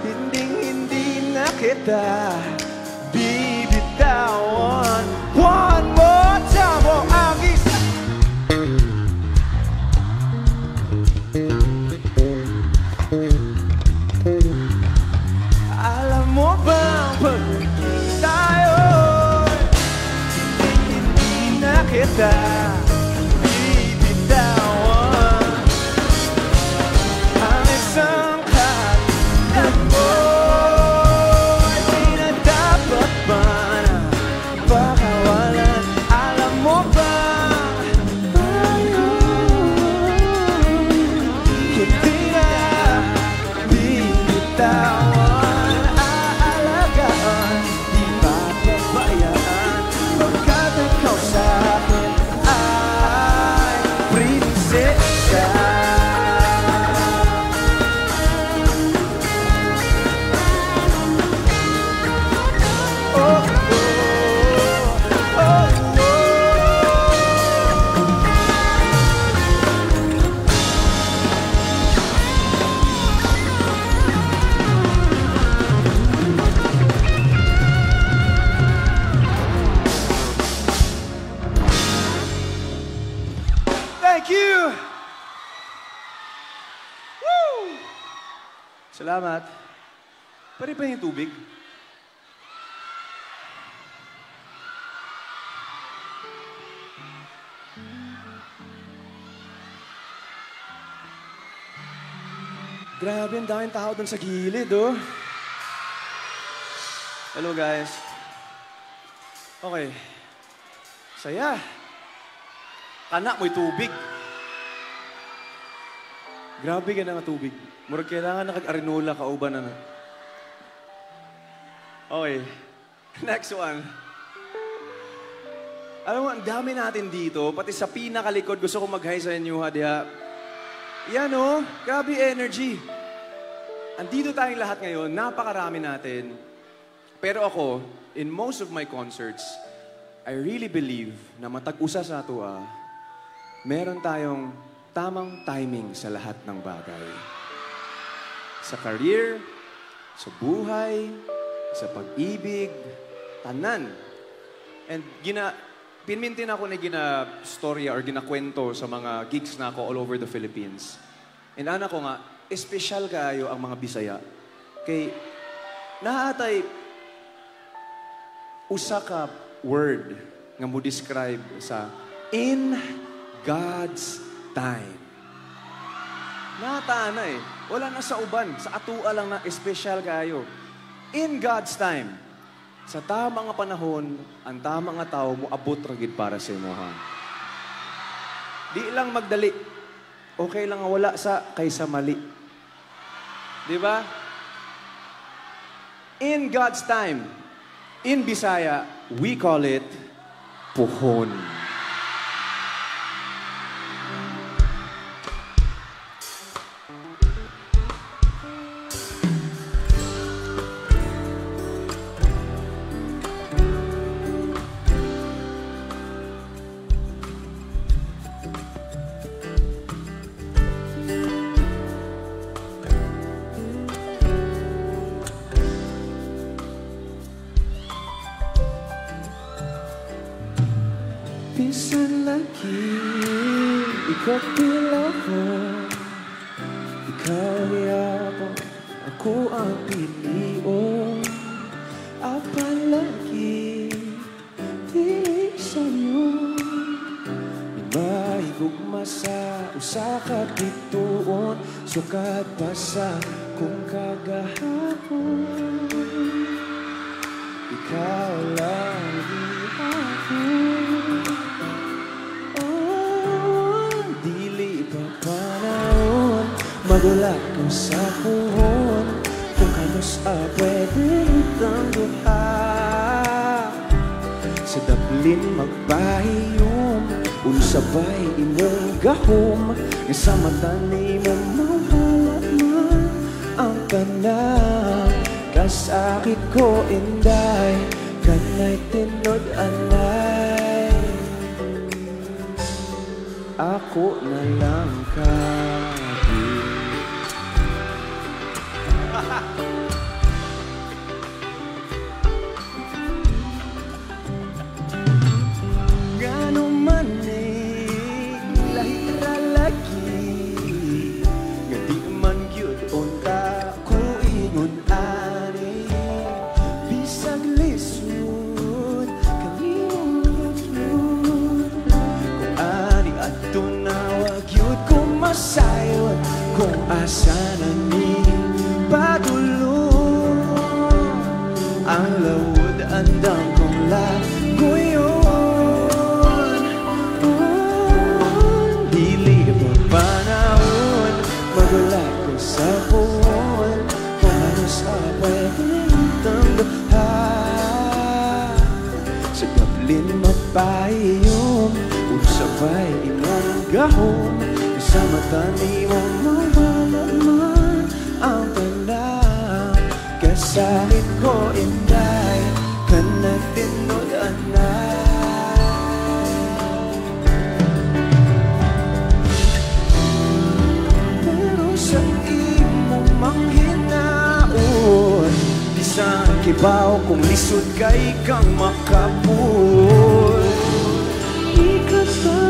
hindi na kita bibitawan. One more time, oh, ang isa. Alam mo bang pag naging tayo, hindi na kita bibitawan. Ang isang kalimutan mo ay di na dapat ba na pakawalan? Alam mo ba tayo hindi na bibitawan? Aalagaan, di papabayaan, pagkat ikaw sa akin ay prinsesa. Thank you! Woo! Salamat. Pari pa yung tubig? Grabe, ang daming tao doon sa gilid, oh. Hello, guys. Okay. Saya. Kana mo'y tubig. Grabe ka na nga tubig. Murag kailangan nakag-arinola kauban na. Okay. Next one. Alam mo, ang dami natin dito. Pati sa pinakalikod, gusto ko mag-hi sa inyo, ha, diha. Yan, oh. Grabe energy. Andito tayong lahat ngayon. Napakarami natin. Pero ako, in most of my concerts, I really believe na matag-usa sa ato, meron tayong tamang timing sa lahat ng bagay. Sa career, sa buhay, sa pag-ibig, tanan. And pinmintin ako na gina-storya or ginakwento sa mga gigs na ako all over the Philippines. And ana ko nga, espesyal kaayo ang mga Bisaya. Kay, naatay, usa ka word nga mo describe sa in God's time. Nata na eh. Wala na sa uban. Sa atua lang na espesyal kayo. In God's time. Sa tamang nga panahon, ang tamang nga tao mo abot ragid para sa imo, ha. Di lang magdali. Okay lang nga wala sa kaysa mali. Di ba? In God's time. In Bisaya, we call it puhon. Pinsan lagi, ikaw pilako. Ikaw yabang, ako ang pilion. Apan lagi, di sa'yo. Maigugma sa usa ka bituon. Sukat pa sa kung kagahapon. Ikaw lang di ako. Magulat ko sa puhon kung kanos pwede itang duha. Sa daplin magpahiyom unsabay imong gahom. Nga sa mata ni mo mawala man ang tanan. Kasakit ko inday kanay tinod anay. ako na lang kabig. Ngano man lahit ra lagi, nga di man gyud unta ko ingon ani. Bisag lisod kami mong kung ani at tunawag yun kung masayot kung asa na ni padulong ang lawod andang kong laguyon. Dili ba panahon magulat ko sa buwan kung ano sa pwedeng sa gablin mapayong usapay imong gahom sa mata ni mong mawalaman ang talang kasahit ko inday ka nagtinod-anay. Pero sa imong manghinaon bisan kibaw kung lisod kay kang makapul. Ikaw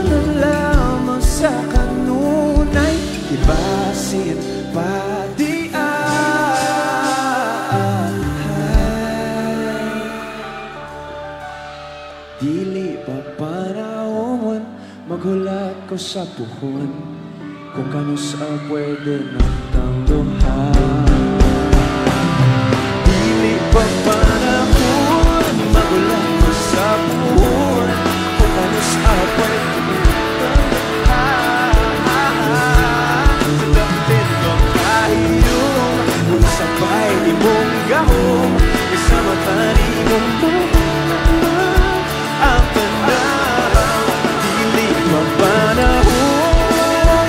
na lamang sa kanunay ibasin pati dili pa panahon maghulat ko sa puhon kung kano sa pwede nagtangluhan. Dili pa panahon magulat ko sa puhon kung kano sa pwede nagtangluhan. Sa dampit kong kahiyong kung sabay di mong gahong kasama tani mong buwan ang tanang dili pa panahon.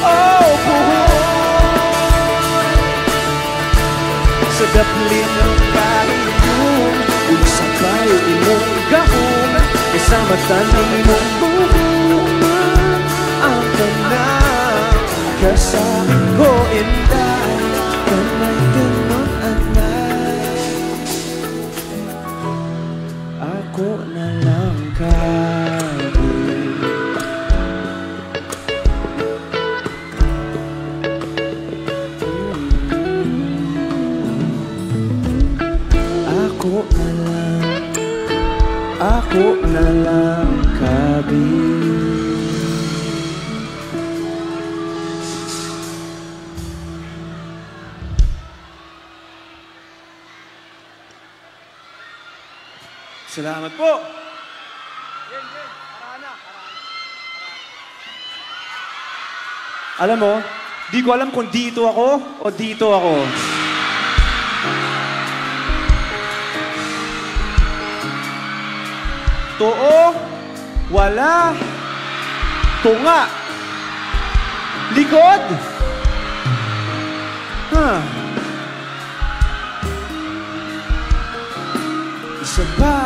Oh, buhon sa daplin ng kahiyong kung sabay imong gahong kasama tani mong buwan ang tanang kasama ko inday kanay tinong-anay. Ako na lang kabig. Ako na lang kabig. Salamat po. Alam mo, di ko alam kung dito ako o dito ako. Too, wala, tunga, likod. Isa pa.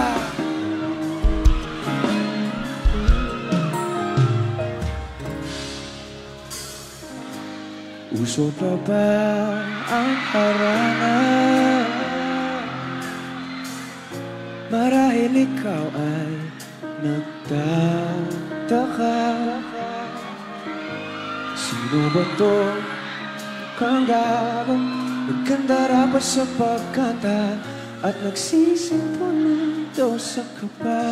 Uso pa ba ang harangan? Marahil ikaw ay nagtataka. Sino ba to kang gagong nagkandara pa sa pagkanta at nagsisimpon nito sa kaba?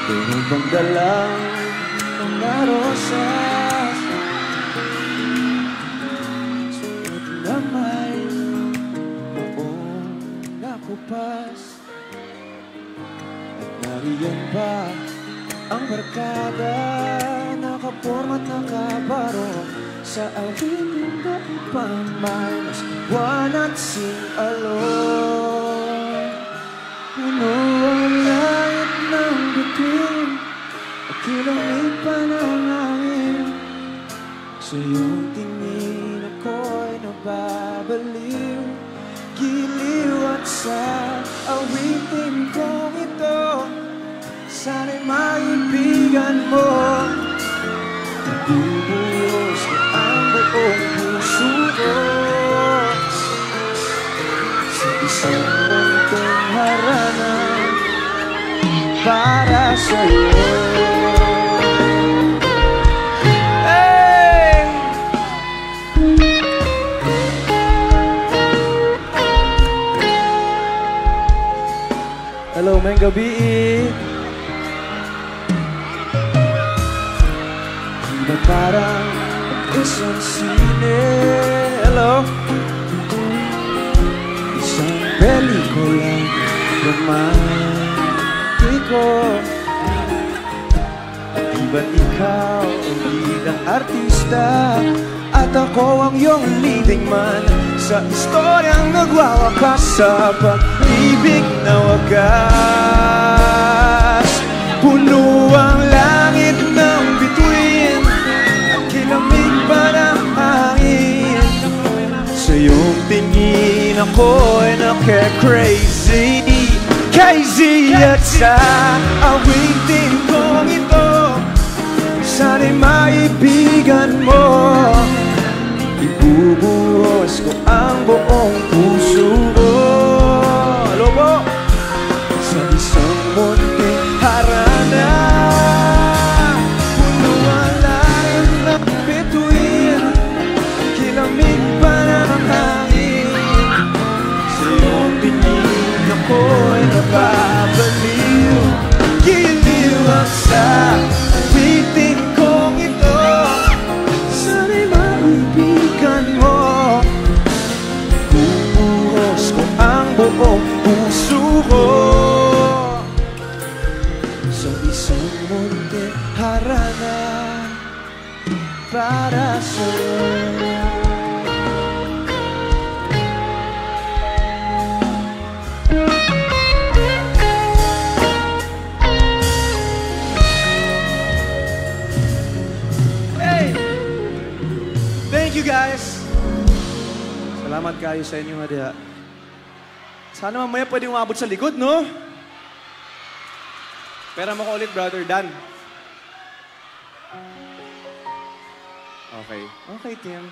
Pero bang dalang mga rosas sunod na may maong nakupas? At nariyan ba ang barkada nakaporma at nakabaro sa awitin na ibang may mas buwan at sing-along? Puno ang langit ng bituin at kilangin pa ng hangin. Sa iyong tingin ako'y nababaliw, giliw at Sa awitin kong ito, sana'y maibigan mo. Ibubuhos ko ang buong puso ko sa isang muntong harana para sa'yo. Hey! Hello, may gabi. Di ba parang isang sine? Hello? Isang pelikulang romantiko. Di ba't ikaw ang bidang artista at ako ang iyong leading man sa istoryang nagwawakas sa pag-ibig na wagas? Puno ang langit ng bituin at kilamig pa ng hangin. Sa iyong tingin ako'y nake-crazy, crazy. At sa awitin kong ito, sana'y maibigan mo. Ibubuhos ko ang buong puso ko. Hello po? Sa isang munting harana, puno ang langit ng bituin, kilamig pa ng hangin. Sa iyong tingin ako'y napapaliw, giliw ang sa awitin kong ito. Sana'y maibigan mo. Bubuhos ko ang buong puso ko sa isang munting harana para sa'yo. Thank you guys. Salamat kayo sa inyong hadiah. Sana mamaya pwede umabot sa likod, no? Pera mo ko ulit, Brother Dan. Okay. Okay, Tim.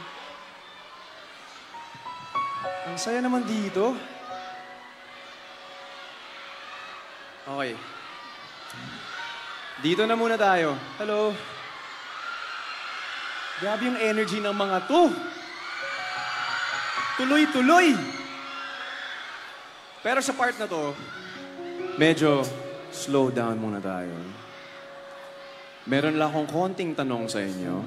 Ang saya naman dito. Okay. Dito na muna tayo. Hello. Grabe yung energy ng mga to. Tuloy-tuloy. Pero sa part na to, medyo slow down muna tayo. Meron lang akong konting tanong sa inyo.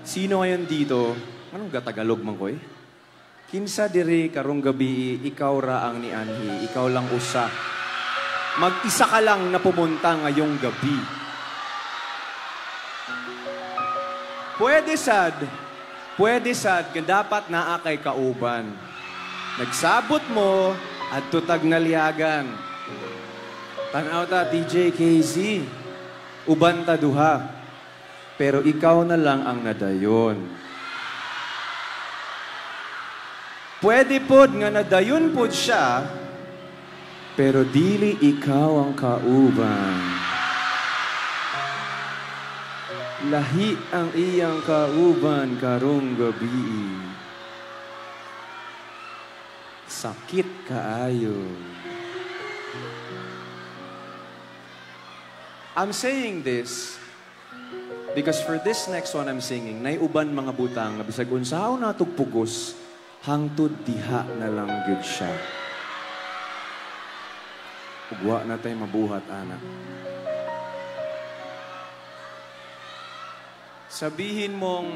Sino ngayon dito? Anong gatagalog man ko eh? Kinsa diri karong gabi, ikaw raang ni Anhi, ikaw lang usa. Mag-isa ka lang na pumunta ngayong gabi. Pwede sad, dapat naa kay kauban. Nagsabot mo at tutag naliagan. Tanaw ta, TJ, KZ, uban ta duha. Pero ikaw na lang ang nadayon. Pwede pod nga nadayon pod siya, pero dili ikaw ang kauban. Lahi ang iyang kauban karong gabi. Sakit kaayo. I'm saying this because for this next one I'm singing, naiuban mga butang, bisag unsaon natog pugos, hangtod diha na lang gyud siya. Ugwa na tay mabuhat, anak. Sabihin mong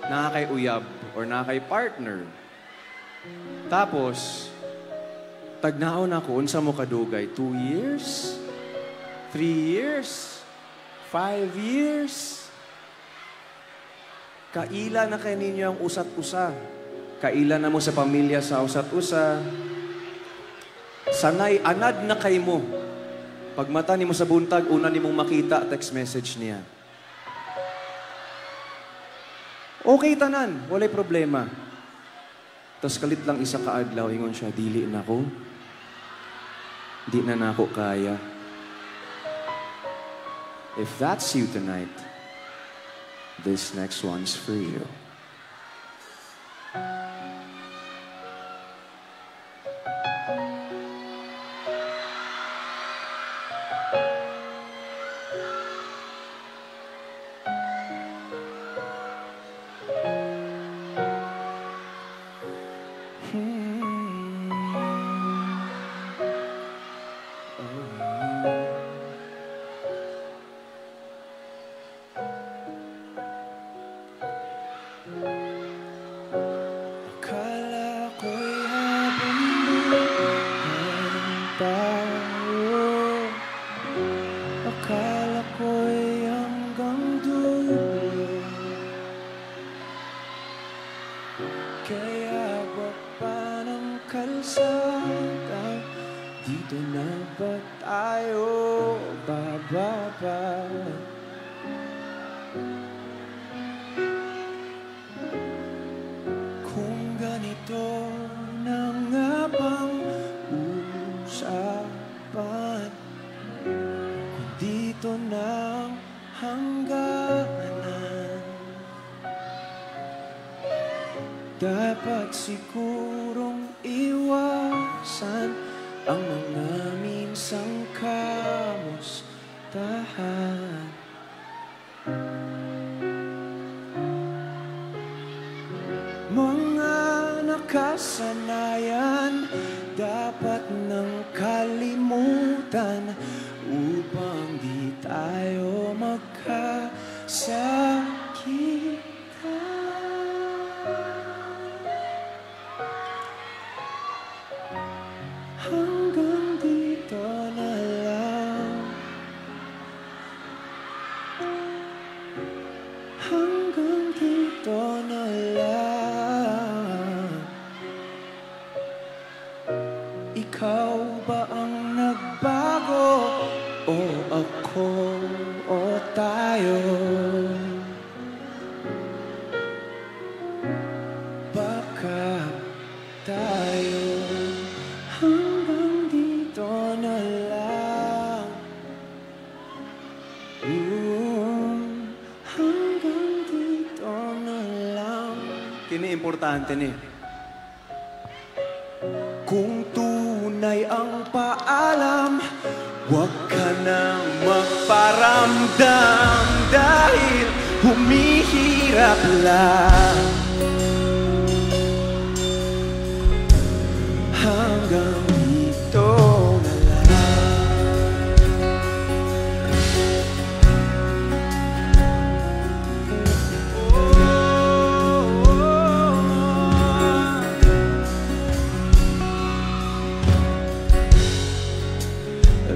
nakakay-uyab or nakakay-partner. Tapos, tagnaon ako, unsa mo kadugay? 2 years? 3 years? 5 years? Kaila na kay ninyo ang usat-usa. Kaila na mo sa pamilya sa usat-usa. Sanay, anad na kay mo. Pagmata ni mo sa buntag, una ni mong makita, text message niya. Okay tanan, walay problema. Tas kalit lang isa ka adlaw, ingon siya, dili na ko. Di na nako kaya. If that's you tonight, this next one's for you. Akala ko'y habang buhay tayo. Akala ko'y hanggang dulo. Kaya wag pa ng kalsada, dito na ba tayo bababa? Kung ganito na nga bang usapan, kung dito na ang hangganan, dapat sigurong iwasan ang mga minsang kamustahan. Mga nakasanayan dapat nang kalimutan upang di tayo magkasakitan. Hanggang dito na lang. Hanggang dito na lang. Ikaw ba ang nagbago? O ako o tayo? Baka tayo hanggang dito na lang. Hanggang dito na lang. Kini importante ni. Kung tunay ang paalam, huwag ka nang magparamdam dahil humihirap lang. Hanggang dito na lang.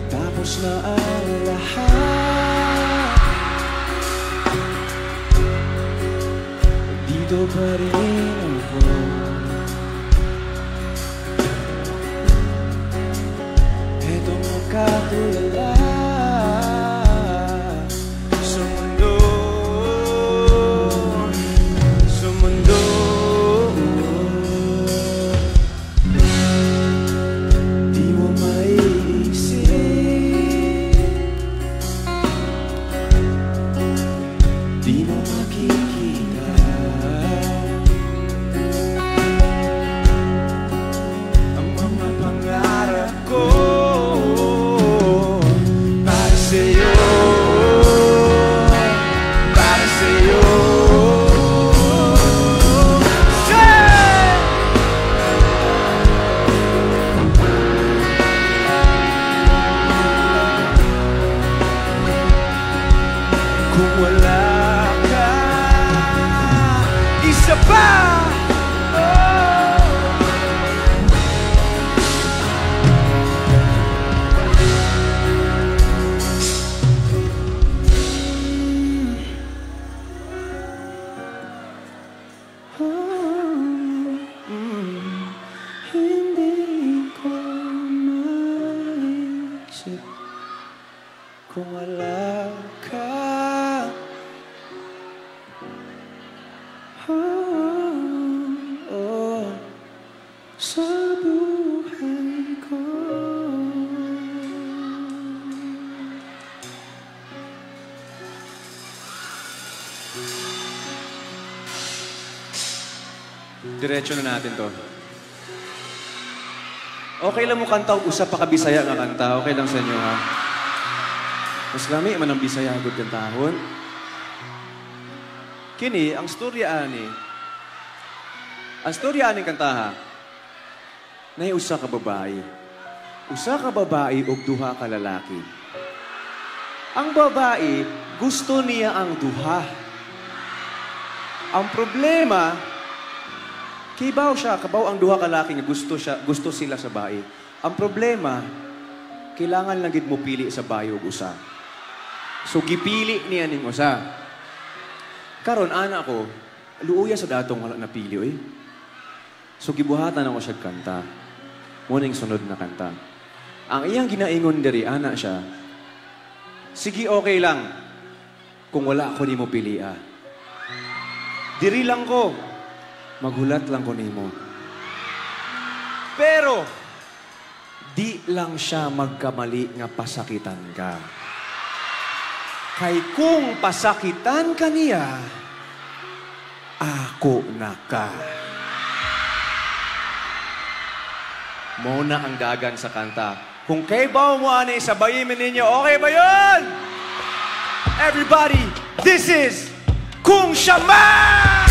Tapos na ang lahat, dito pa rin ako. Etong nakatulala sa mundo, sa mundo. Di mo maiisip, di mo makikita ang mga pangarap ko. sa buhay ko. Diretso na natin to. Okay lang mo kanta og usa pa ka Bisaya nga kanta. Okay lang sa inyo, ha? Mas lami man ang Bisaya gud kantahon. Kini ang storya ani. Ang storya ani kantaha. Nay usa ka babae. Usa ka babae ug duha ka lalaki. Ang babae gusto niya ang duha. Ang problema kibaw siya, kabaw ang duha ka lalaki nga gusto sila sa bae. Ang problema, kailangan lang gid mo pili sa bae ug usa. So gipili niya ning usa. Karon ana ko, luuya sa datong wala napili eh. So gibuhatan ako siya kanta. Muning sunod na kanta. Ang iyang ginaingon diri ana siya. Sige okay lang kung wala ako nimo pilia. Diri lang ko. Maghulat lang ko nimo. Pero di lang siya magkamali nga pasakitan ka. Kay kung pasakitan ka niya, ako na ka. Muna ang dagan sa kanta. Kung kay baw mo ani sabayin ninyo, okay ba yun? Everybody, this is Kung Siya Man!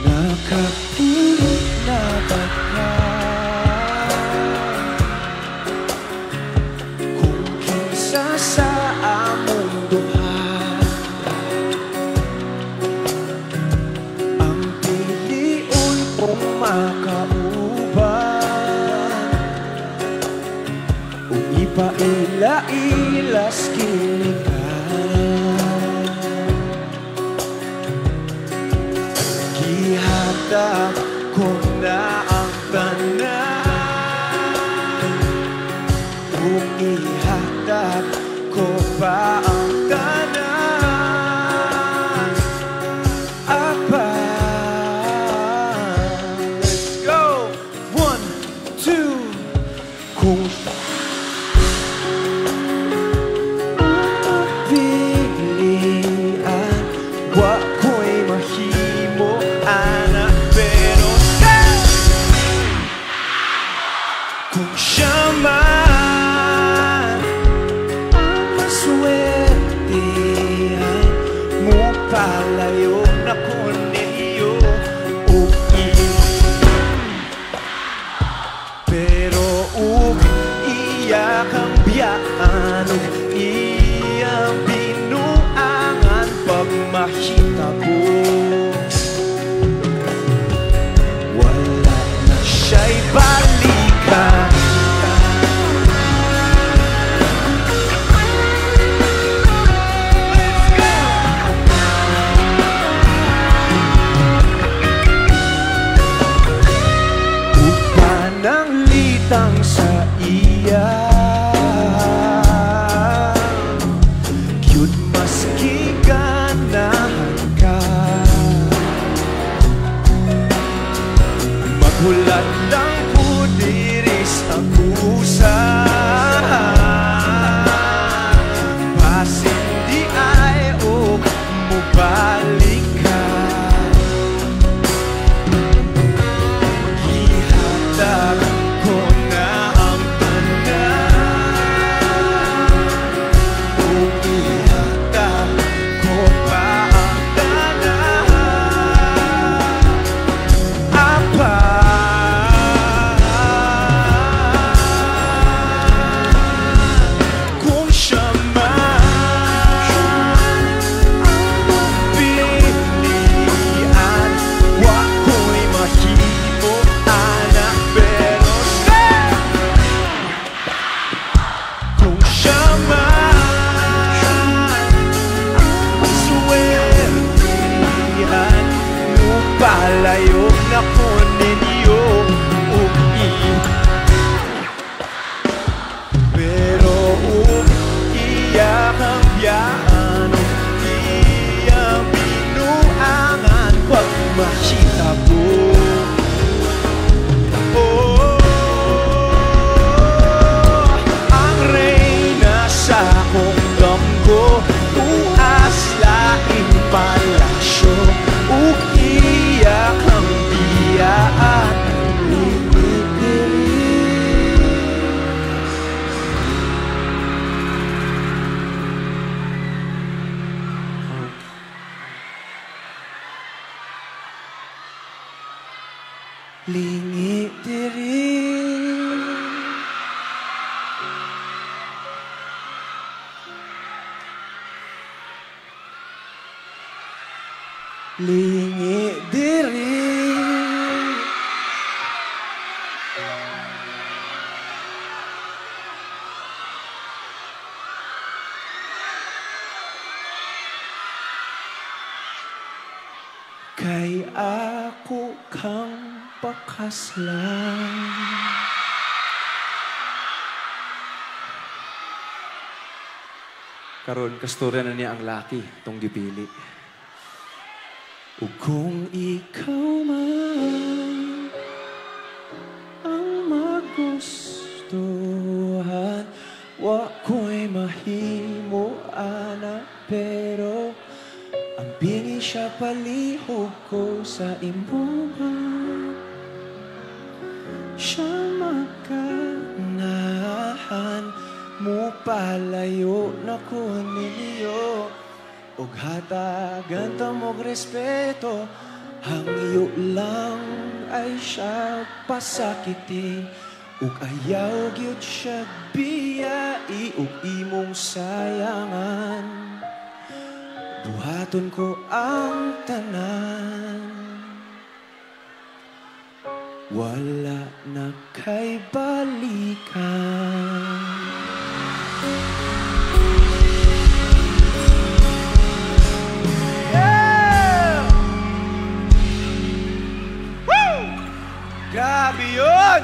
Nakapulit na baka kung kinsa sa among duha ang piliun kong makauban o ipaila-ilas kinikan. Ihatag ko na ang tanan kung ihatag ko pa ang tanan. Apa? Let's go! 1, 2 kung pilian wa ko'y mahimo anak pero kung siya man ang maswertehan mo palayo na Cornelio o pero iya kang biyaan o iyang binuangan pag mahitabo. Wala na siya'y balikan. Upa ng litang sa iya cute maski ganahan ka. Maghulat lang po diris ang pusa. Pasin di ay o mubalik ka. Ihatag ko na ang tanan kung ihatag ko pa ang tanan. Apa? Kung siya man pilian, wa ko'y mahimo anak pero kung siya man ang swertihan mo palayo ako ninyo pero iyak ang biyaan iyang binuangan pag makita mo. Ang reyna sa akong damgo tuas laing palasyo iyak ang biyaan lingi diri lingi diri kay ako kang pakaslan. Karon kasturya na niya ang laki tong gipili. Ug kung ikaw man ang magustuhan, wa ko'y mahimo ana, pero ang bingi siya palihog ko sa imuha. Siya magkanahan mo palayo na ko ninyo. Ug hatagan ta mo'g respeto, hangyo lang ay siya pasakiti. Ug ayaw gyud siya biyai, ug imong sayangan. Buhaton ko ang tanan, wala na kay balikan. Grabe yun!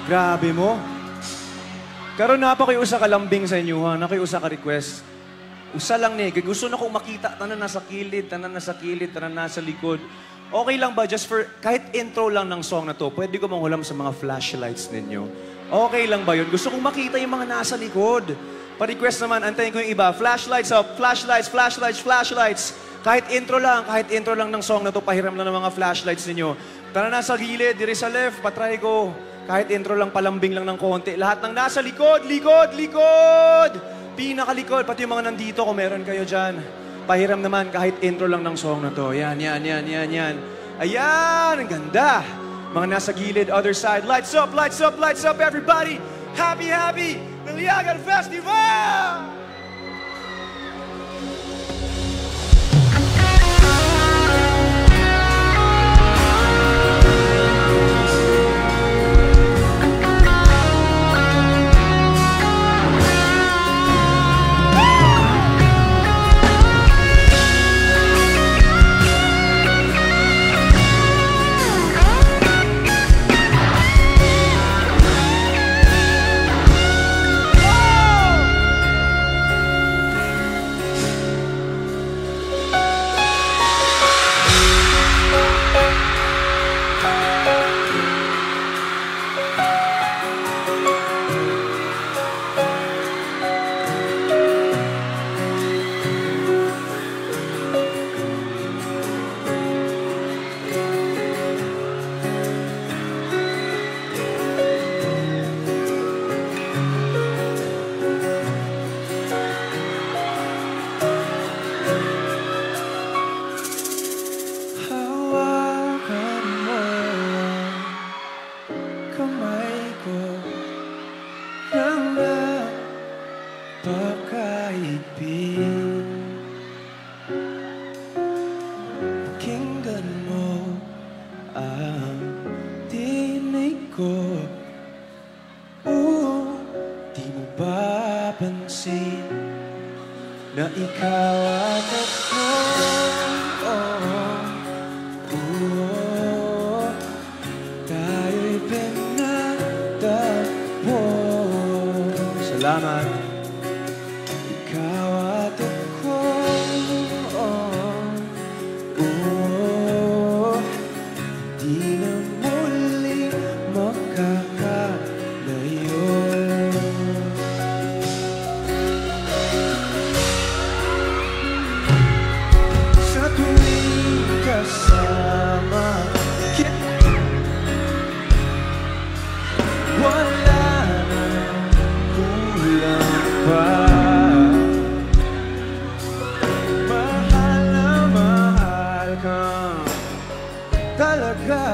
Grabe mo. Karon na pa kayo usa ka lambing sa inyo ha, na kayo usa ka request. Usa lang ni, gusto na kong makita tanan nasa kilid, tanan nasa kilid, tanan nasa likod. Okay lang ba just for kahit intro lang ng song na to, pwede ko manghulam sa mga flashlights ninyo. Okay lang ba yun? Gusto kong makita yung mga nasa likod. Pa-request naman, antayin ko yung iba. Flashlights up, flashlights, flashlights, flashlights. Kahit intro lang ng song na to, pahiram lang ng mga flashlights ninyo. Tara na sa gilid, diri sa left, patry ko. Kahit intro lang, palambing lang ng konti. Lahat ng nasa likod, likod, likod! Pinakalikod, pati yung mga nandito, kung meron kayo dyan. Pahiram naman, kahit intro lang ng song na to. Yan. Ayan, ang ganda. Mga nasa gilid, other side. Lights up, lights up, lights up, everybody! Happy, happy! Naliagan Festival! na ikaw at ako. Salamat. Ikaw at ako, di na muli makakalayo. Sa tuwing kasama kita, wala na kulang pa. Mahal na mahal ka talaga.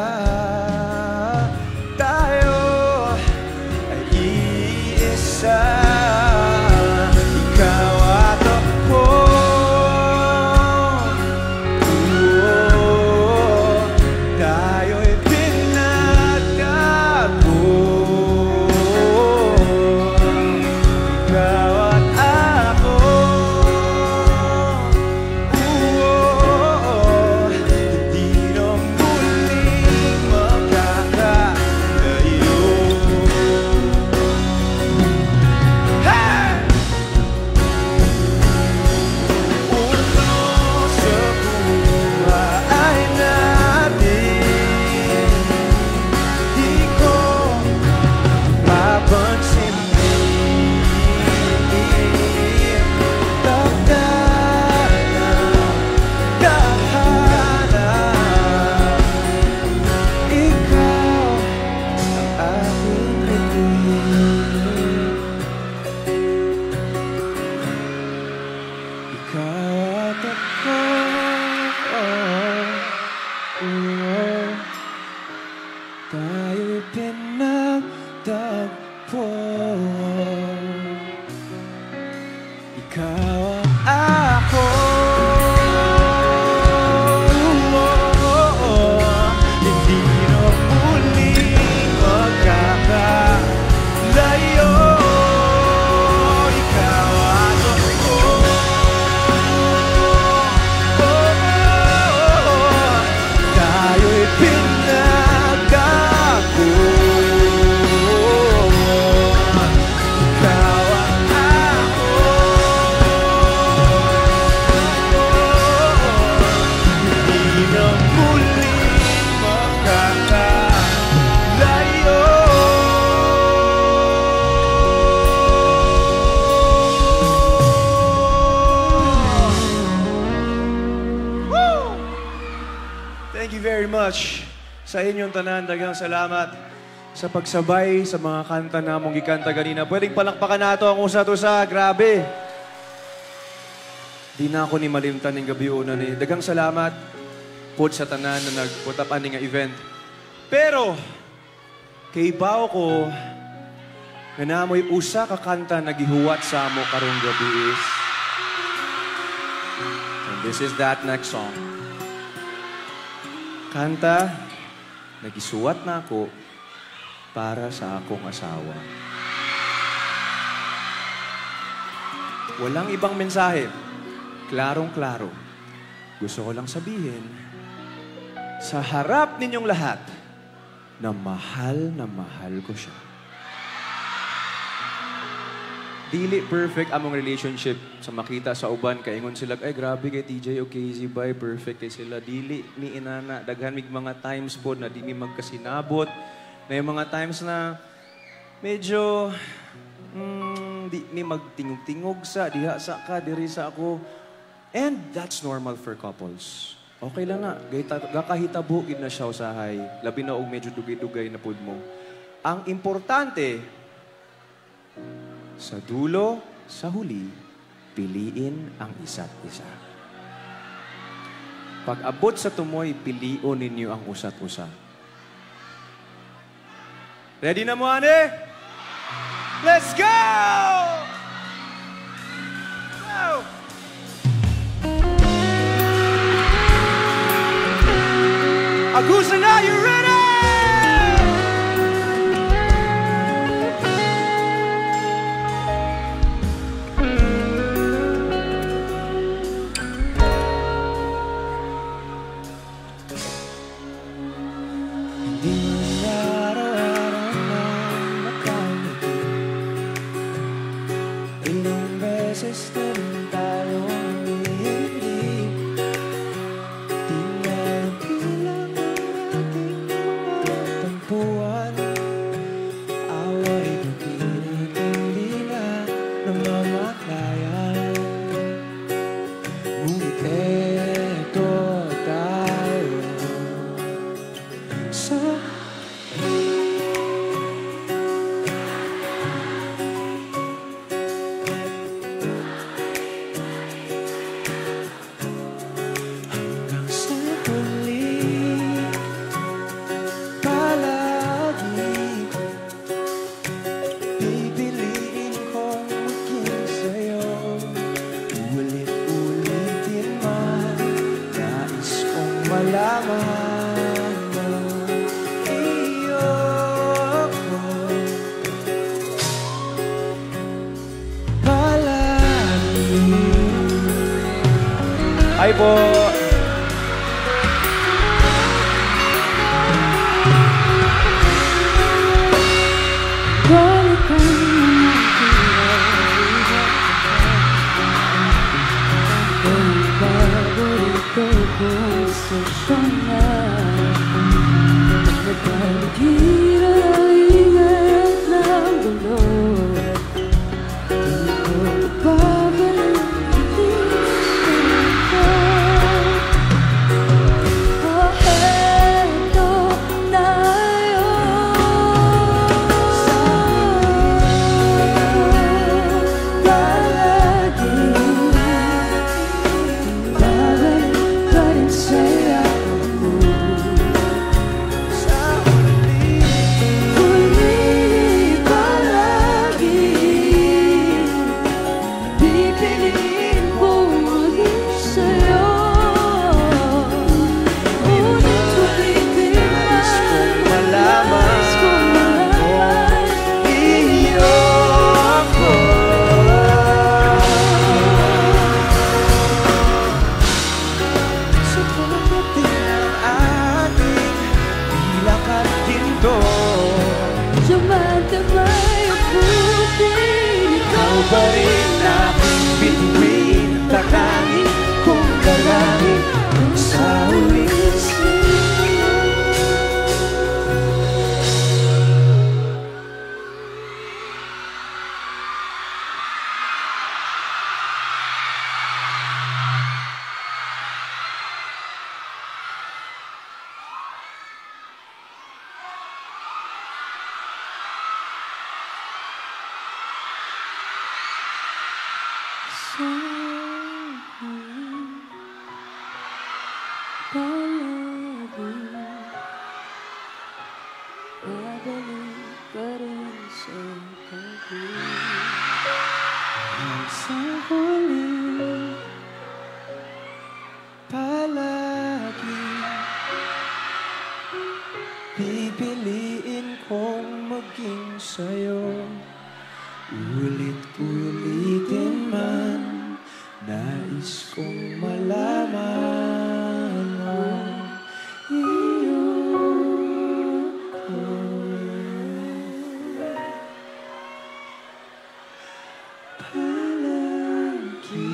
Tayo ay iisa, ikaw at ako. Tayo'y pinagtago. Ikaw at ako. Hindi na muling makakalayo. Hey! Uno sa buhay natin, di ko papansin. Tayo'y pinagtagpo. Ikaw at ako. Hindi na muling magkakalayo. Ikaw at ako. Tayo'y pinagtagpo. Ikaw at ako. Hindi na muling makakalayo. Thank you very much sa inyong tanan. Daghang salamat sa pagsabay sa mga kanta na mong gikanta ganina. Pwedeng palakpakan nato ang usa-usa. Grabe. Di na ako ni malimtan ng gabi una ni. Daghang salamat po sa tanan na nagputapan nga event. Pero, kay bao ko, nga namoy usa ka kanta na gihuwat sa amo karong gabi is, and this is that next song. Kanta, nagisuwat na ako para sa akong asawa. Walang ibang mensahe. Klarong-klaro. Gusto ko lang sabihin, sa harap ninyong lahat, na mahal ko siya. Dili perfect among relationship sa makita sa uban kaingon sila ay grabe kay TJ o KZ bay perfect kay sila dili ni inana daghan mig mga times pod na di mi magkasinabot na yung mga times na medyo di mi magtingog-tingog sa diha sa ka diri sa ako, and that's normal for couples. Okay lang na gakahitabo gid na siya usahay labi na og medyo dugay-dugay na pud mo. Ang importante sa dulo, sa huli, piliin ang isa't isa. Pag abot sa tumoy, pilion ninyo ang usa't usa. Ready na mo, ane? Let's go! Go! Agusa na, you ready? malaman mo iyo ko palagi. Hi po! Pa rin aking bituin, tatangin kong dalangin sa huling palagi. Pipiliin kong maging sa'yo, ulit-ulitin man, nais kong malaman mo iyo ko. Palagi.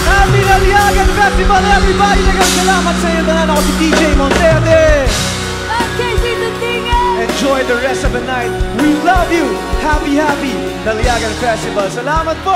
Happy Naliagan Festival, everybody! Nagkasalamat sa iyo. Tanan ako si DJ Monterde. Okay, Tito Tinga! Enjoy the rest of the night. We love you. Happy Naliagan Festival. Salamat po!